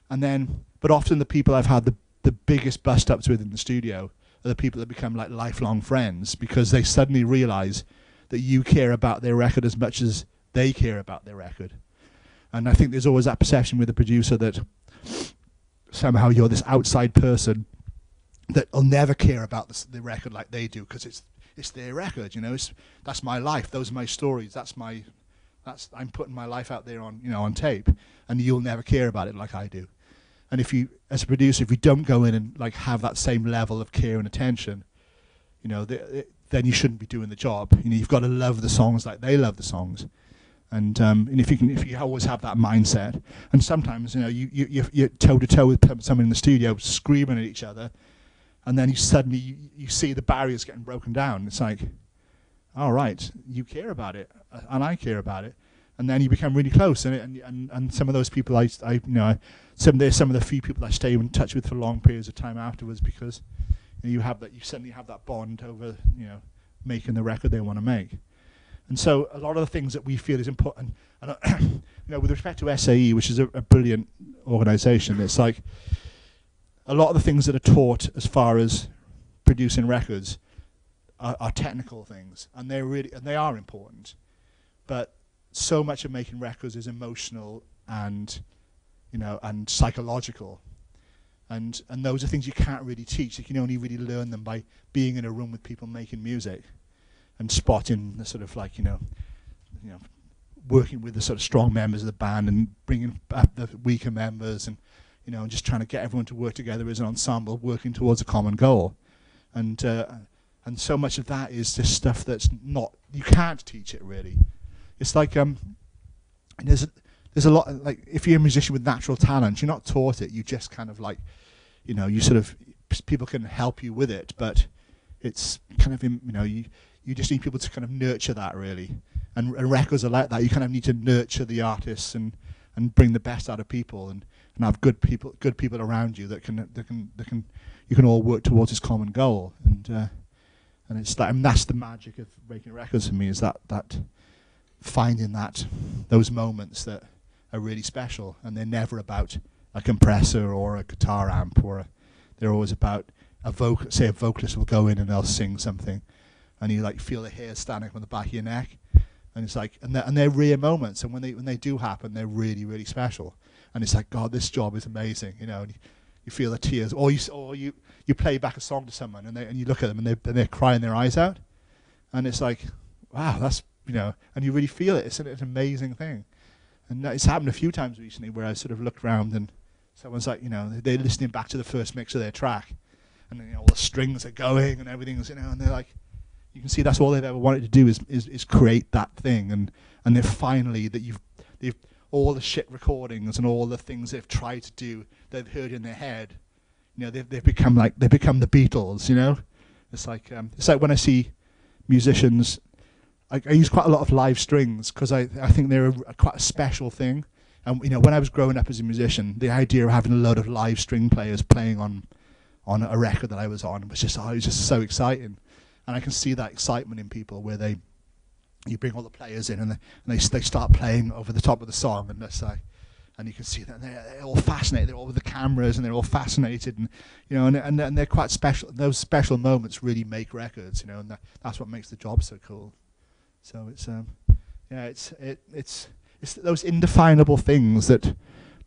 And then, but often the people I've had the biggest bust ups with in the studio are the people that become like lifelong friends, because they suddenly realize that you care about their record as much as they care about their record. And I think there's always that perception with the producer that somehow you're this outside person that will never care about the record like they do, because it's their record. You know, that's my life. Those are my stories. I'm putting my life out there on, you know, on tape, and you'll never care about it like I do. And if you, as a producer, if you don't go in and like have that same level of care and attention, you know, then you shouldn't be doing the job. You know, you've got to love the songs like they love the songs. And if you always have that mindset, and sometimes, you know, you're toe to toe with someone in the studio screaming at each other, and then you see the barriers getting broken down. It's like, all right, you care about it, and I care about it, and then you become really close. And some of those people some of the few people I stay in touch with for long periods of time afterwards, because you suddenly have that bond over, you know, making the record they want to make. And so a lot of the things that we feel is important, and you know, with respect to SAE, which is a brilliant organisation, it's like a lot of the things that are taught as far as producing records are technical things, and they are important. But so much of making records is emotional and, you know, and psychological, and those are things you can't really teach. You can only really learn them by being in a room with people making music, and spotting the sort of like, you know, working with the sort of strong members of the band and bringing up the weaker members, and, you know, and just trying to get everyone to work together as an ensemble, working towards a common goal. And so much of that is just stuff that's not, you can't teach it really. It's like there's a lot, like if you're a musician with natural talent, you're not taught it. You just kind of like, you know, you sort of, people can help you with it, but it's kind of, you know, you just need people to kind of nurture that really. And records are like that. You kind of need to nurture the artists and bring the best out of people, and have good people around you that you can all work towards this common goal. And it's that, and that's the magic of making records for me, is that finding those moments that are really special, and they're never about a compressor or a guitar amp, they're always about a vocalist will go in and they'll sing something, and you like feel the hair standing on the back of your neck, and it's like, and they're rare moments, and when they do happen, they're really, really special, and it's like, God, this job is amazing, you know. And you feel the tears, or you play back a song to someone, and you look at them and they're crying their eyes out, and it's like, wow, that's, you know, and you really feel it. It's an amazing thing, and it's happened a few times recently where I sort of looked around and someone's like, you know, they're listening back to the first mix of their track, and then, you know, all the strings are going and everything's, you know, and they're like, you can see that's all they've ever wanted to do is create that thing, and they're finally, that they've all the shit recordings and all the things they've tried to do, they've heard in their head, you know, they've become the Beatles, you know. It's like when I see musicians, I use quite a lot of live strings because I think they're quite a special thing. And you know, when I was growing up as a musician, the idea of having a load of live string players playing on a record that I was on was just, it was just so exciting. And I can see that excitement in people where you bring all the players in and they start playing over the top of the song, and that's like, and you can see that they're all fascinated. They're all with the cameras and they're all fascinated, and you know, and they're quite special. Those special moments really make records, you know, and that's what makes the job so cool. So it's yeah, it's those indefinable things that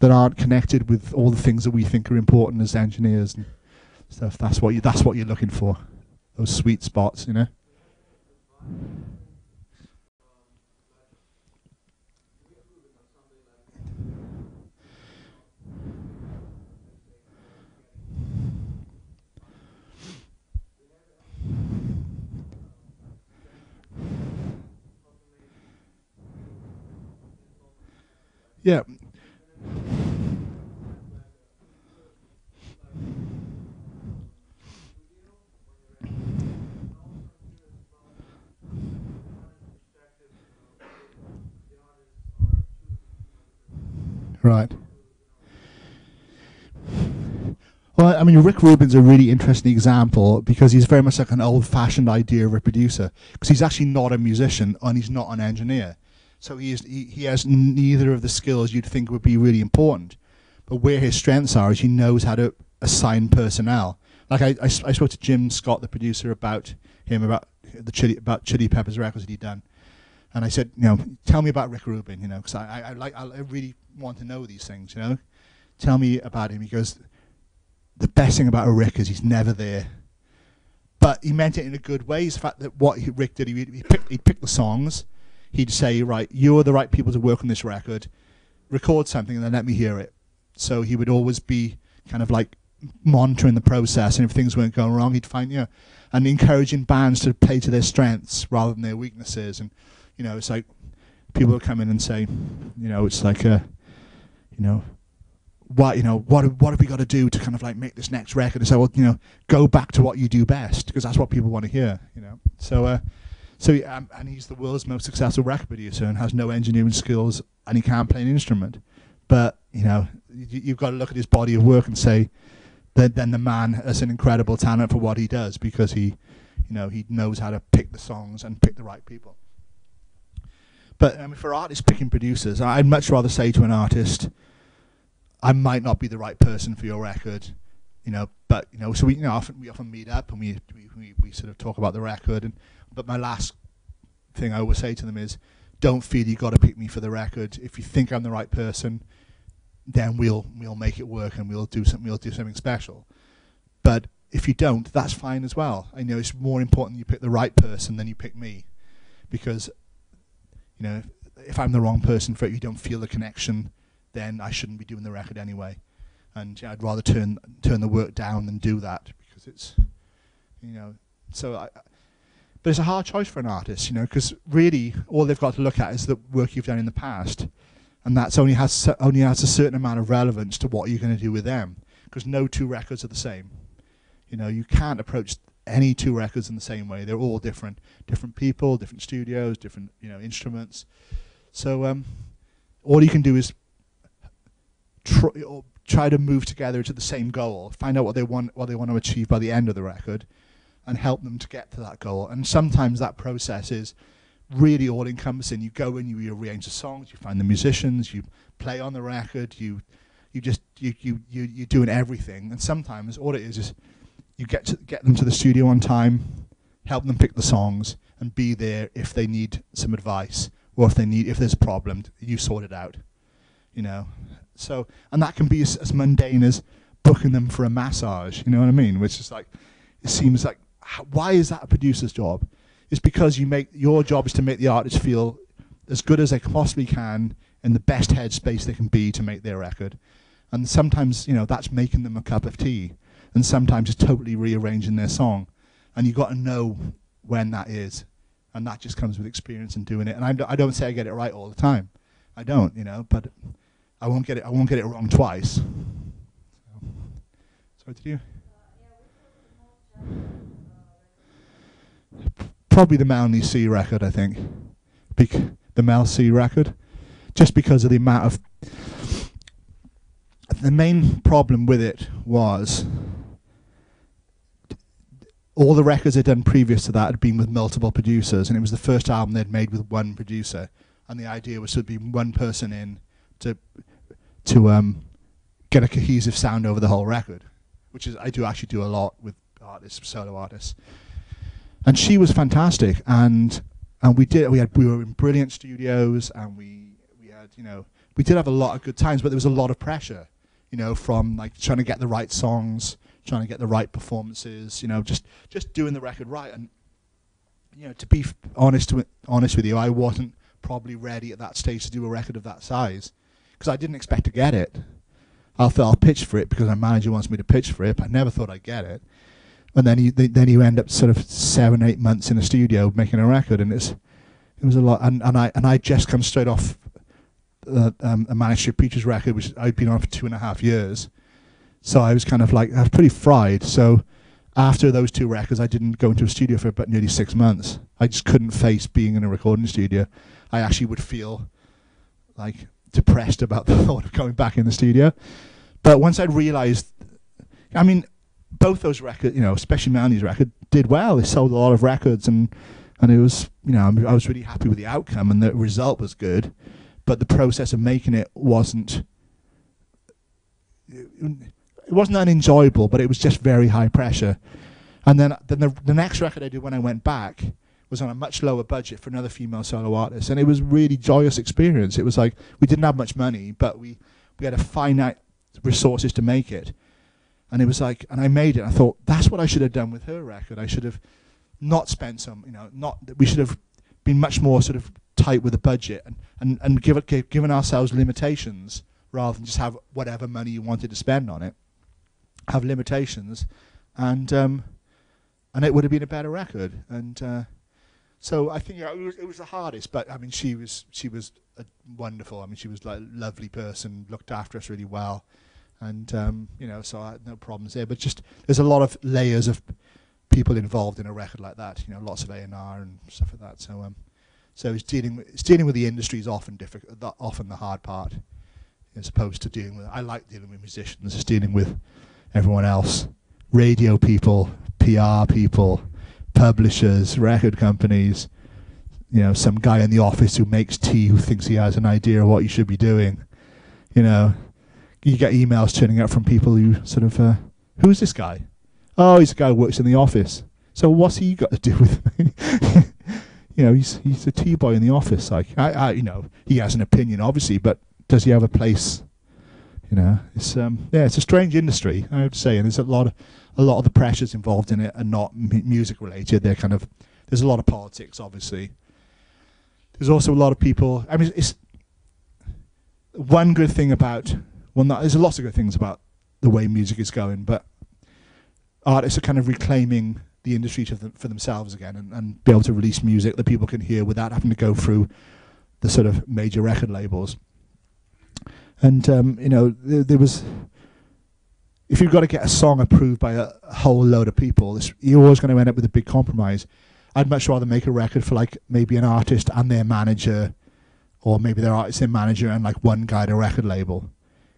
aren't connected with all the things that we think are important as engineers and stuff. That's what you're looking for. Those sweet spots, you know. Yeah. Right. Well, I mean, Rick Rubin's a really interesting example because he's very much like an old-fashioned idea of a producer, because he's actually not a musician and he's not an engineer. So he has neither of the skills you'd think would be really important. But where his strengths are is he knows how to assign personnel. Like I spoke to Jim Scott, the producer, about Chili Peppers records that he'd done. And I said, you know, tell me about Rick Rubin, you know, because I really want to know these things, you know. Tell me about him. He goes, the best thing about a Rick is he's never there. But he meant it in a good way. It's the fact that what Rick did, he'd pick the songs. He'd say, right, you're the right people to work on this record. Record something and then let me hear it. So he would always be kind of like monitoring the process, and if things weren't going wrong, he'd find, you know, and encouraging bands to play to their strengths rather than their weaknesses. And you know, it's like people will come in and say, you know, it's like, you know, what have we got to do to kind of like make this next record? And say, well, you know, go back to what you do best, because that's what people want to hear, you know. So, and he's the world's most successful record producer and has no engineering skills, and he can't play an instrument. But you know, you've got to look at his body of work and say that then the man has an incredible talent for what he does, because he, you know, he knows how to pick the songs and pick the right people. But I mean, for artists picking producers, I'd much rather say to an artist, I might not be the right person for your record, you know, but you know, so we often meet up and we sort of talk about the record. But my last thing I always say to them is, don't feel you got to pick me for the record. If you think I'm the right person, then we'll make it work and we'll do something special. But if you don't, that's fine as well. I know it's more important you pick the right person than you pick me, because you know, if I'm the wrong person for it, you don't feel the connection, then I shouldn't be doing the record anyway. And I'd rather turn the work down than do that, because it's, you know, but it's a hard choice for an artist, you know, because really all they've got to look at is the work you've done in the past, and that's only has a certain amount of relevance to what you're going to do with them, because no two records are the same. You know, you can't approach any two records in the same way. They're all different people, different studios, different, you know, instruments. So all you can do is try to move together to the same goal, find out what they want to achieve by the end of the record, and help them to get to that goal. And sometimes that process is really all-encompassing. You go in, you rearrange the songs, you find the musicians, you play on the record, you're doing everything. And sometimes all it is you get them to the studio on time, help them pick the songs, and be there if they need some advice, or if there's a problem, you sort it out, you know. So, and that can be as mundane as booking them for a massage, you know what I mean? Which is like, it seems like, why is that a producer's job? It's because your job is to make the artist feel as good as they possibly can in the best headspace they can be to make their record. And sometimes, you know, that's making them a cup of tea. And sometimes it's totally rearranging their song. And you've got to know when that is. And that just comes with experience and doing it. And I don't say I get it right all the time. I don't, you know, but I won't get it wrong twice. So did you? probably the Melanie C record, I think. The Mel C record. Just because of the amount of... The main problem with it was all the records they'd done previous to that had been with multiple producers, and it was the first album they'd made with one producer. And the idea was to be one person in to get a cohesive sound over the whole record, which is I actually do a lot with artists, solo artists. And she was fantastic, and we were in brilliant studios, and we had, you know, we did have a lot of good times, but there was a lot of pressure, you know, from like trying to get the right songs, trying to get the right performances, you know, just doing the record right. And you know, to be honest with you, I wasn't probably ready at that stage to do a record of that size, because I didn't expect to get it. I thought I'll pitch for it because my manager wants me to pitch for it, but I never thought I'd get it. And then you end up sort of 7-8 months in a studio making a record, and it was a lot. And I just come straight off a Manic Preachers record, which I'd been on for 2.5 years. So I was kind of like, I was pretty fried. So after those 2 records, I didn't go into a studio for about nearly 6 months. I just couldn't face being in a recording studio. I actually would feel like depressed about the thought of going back in the studio. But once I'd realized, I mean, both those records, you know, especially Melanie's record, did well. They sold a lot of records, and it was, you know, I was really happy with the outcome, and the result was good. But the process of making it wasn't unenjoyable, but it was just very high pressure. And then the next record I did when I went back was on a much lower budget for another female solo artist, and it was a really joyous experience. It was like, we didn't have much money, but we had a finite resources to make it. And it was like, and I made it. I thought, that's what I should have done with her record. I should have not spent some, you know, we should have been much more sort of tight with the budget and given ourselves limitations rather than just have whatever money you wanted to spend on it. Have limitations, and it would have been a better record. And so I think, you know, it was the hardest. But I mean, she was wonderful. I mean, she was like a lovely person, looked after us really well. And you know, so I had no problems there. But just there's a lot of layers of people involved in a record like that. You know, lots of A&R and stuff like that. So it's dealing with the industry is often difficult, often the hard part, as opposed to dealing with. I like dealing with musicians. It's dealing with everyone else, radio people, PR people, publishers, record companies. You know, some guy in the office who makes tea who thinks he has an idea of what you should be doing. You know. You get emails turning out from people who sort of, who's this guy? Oh, he's a guy who works in the office. So what's he got to do with me? You know, he's a tea boy in the office. Like, you know, he has an opinion, obviously, but does he have a place? You know, it's it's a strange industry, I would say, and there's a lot of the pressures involved in it are not music related. They're kind of, there's a lot of politics, obviously. There's also a lot of people. I mean, it's one good thing about. Well, there's lots of good things about the way music is going, but artists are kind of reclaiming the industry for themselves again, and be able to release music that people can hear without having to go through the sort of major record labels. And you know, there was, if you've got to get a song approved by a whole load of people, you're always going to end up with a big compromise. I'd much rather make a record for like maybe an artist and their manager, or maybe their artist and manager and like one guy at a record label.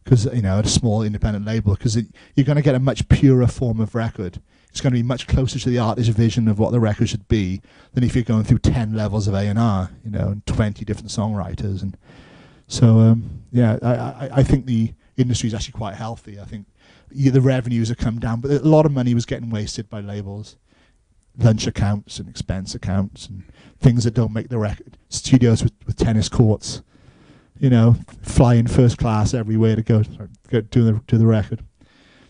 Because, you know, at a small independent label, because you're going to get a much purer form of record. It's going to be much closer to the artist's vision of what the record should be than if you're going through 10 levels of A&R, you know, and 20 different songwriters. And so, yeah, I think the industry is actually quite healthy. I think the revenues have come down, but a lot of money was getting wasted by labels. Lunch accounts and expense accounts and things that don't make the record. Studios with tennis courts. You know, flying first class everywhere to go do the record.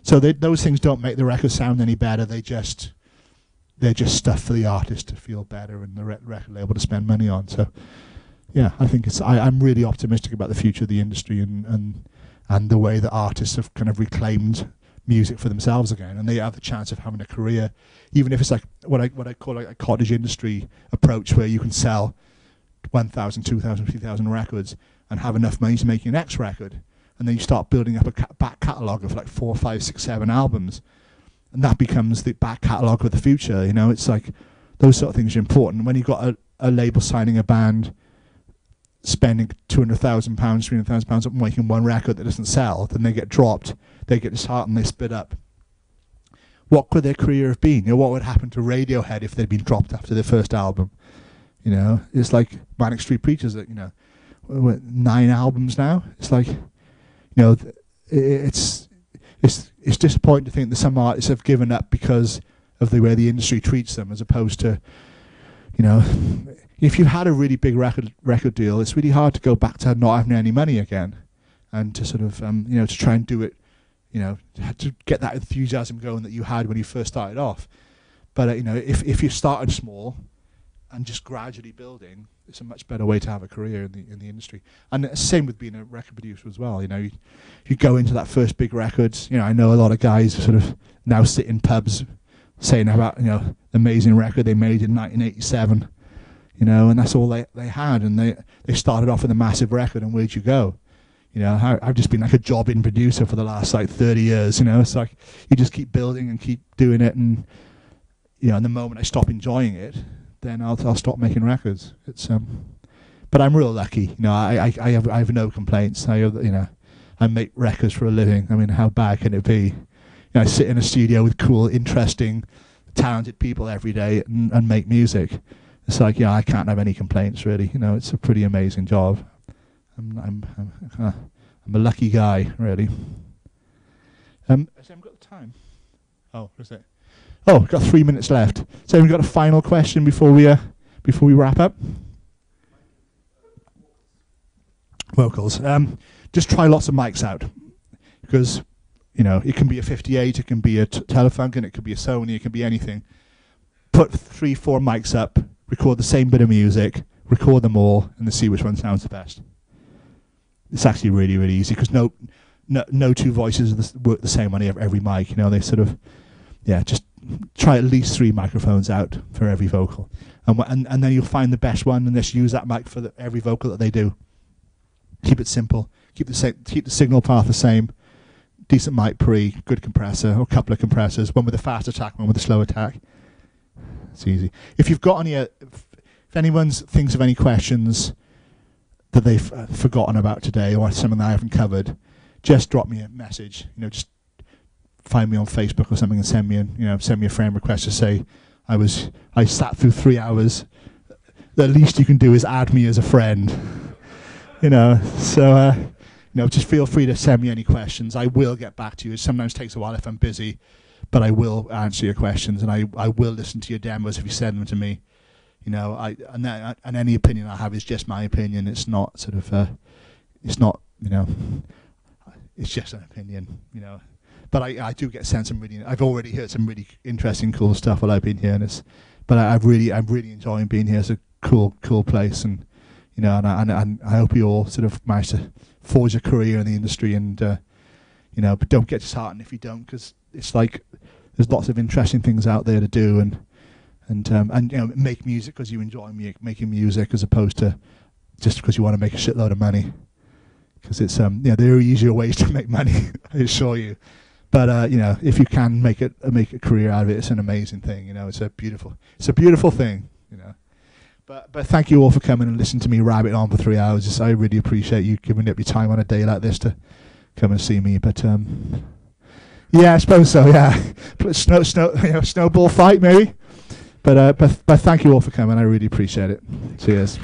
So those things don't make the record sound any better. They're just stuff for the artist to feel better and the record label to spend money on. So, yeah, I think I'm really optimistic about the future of the industry and the way that artists have kind of reclaimed music for themselves again, and they have the chance of having a career, even if it's like what I call like a cottage industry approach, where you can sell 1,000, 2,000, 3,000 records and have enough money to make your next record, and then you start building up a back catalogue of like 4, 5, 6, 7 albums, and that becomes the back catalogue of the future. You know, it's like those sort of things are important. When you've got a label signing a band, spending £200,000, £300,000 on making one record that doesn't sell, then they get dropped, they get disheartened, they split up. What could their career have been? You know, what would happen to Radiohead if they'd been dropped after their first album? You know, it's like Manic Street Preachers that, you know, 9 albums now. It's like, you know, it's disappointing to think that some artists have given up because of the way the industry treats them, as opposed to, you know, if you had a really big record deal, it's really hard to go back to not having any money again, and to sort of, you know, to try and do it, you know, to get that enthusiasm going that you had when you first started off. But you know, if you started small and just gradually building, it's a much better way to have a career in the industry. And same with being a record producer as well. You know, you go into that first big records. You know, I know a lot of guys sort of now sit in pubs saying about, you know, the amazing record they made in 1987. You know, and that's all they had, and they started off with a massive record, and where'd you go? You know, I've just been like a jobbing producer for the last like 30 years. You know, it's like you just keep building and keep doing it, and you know, and the moment I stop enjoying it, then I'll stop making records. It's but I'm real lucky. You know, I have no complaints. You know, I make records for a living. I mean, how bad can it be? You know, I sit in a studio with cool, interesting, talented people every day and make music. It's like, yeah, I can't have any complaints really. You know, it's a pretty amazing job. I'm a lucky guy, really. Has anyone got the time? Oh, what is it? Oh, we've got 3 minutes left. So we've got a final question before we wrap up. Vocals. Just try lots of mics out, because you know, it can be a 58, it can be a Telefunken, it could be a Sony, it can be anything. Put 3-4 mics up, record the same bit of music, record them all, and then see which one sounds the best. It's actually really, really easy, because no two voices work the same on every mic. You know, they sort of, yeah, just try at least 3 microphones out for every vocal, and then you'll find the best one, and just use that mic for every vocal that they do. Keep it simple. Keep the signal path the same. Decent mic pre, good compressor, or a couple of compressors, one with a fast attack, one with a slow attack. It's easy. If you've got any, if anyone thinks of any questions that they've forgotten about today, or something that I haven't covered, just drop me a message. You know, just find me on Facebook or something and send me a friend request to say I sat through 3 hours. The least you can do is add me as a friend. You know, so you know, just feel free to send me any questions. I will get back to you. It sometimes takes a while if I'm busy, but I will answer your questions, and I will listen to your demos if you send them to me. You know, and any opinion I have is just my opinion. It's not sort of, it's not, you know, it's just an opinion, you know. But I do get sent some really, I've already heard some really interesting, cool stuff while I've been here, and but I'm really enjoying being here. It's a cool place, and you know, and I hope you all sort of manage to forge a career in the industry, and you know, but don't get disheartened if you don't, because it's like there's lots of interesting things out there to do, and you know, make music because you enjoy making music, as opposed to just because you want to make a shitload of money. Because it's you know, there are easier ways to make money, I assure you. But you know, if you can make a career out of it, it's an amazing thing. You know, it's a beautiful thing. You know. But thank you all for coming and listening to me rabbit on for 3 hours. I really appreciate you giving up your time on a day like this to come and see me. But yeah, I suppose so. Yeah, snowball fight maybe. But thank you all for coming. I really appreciate it. Cheers.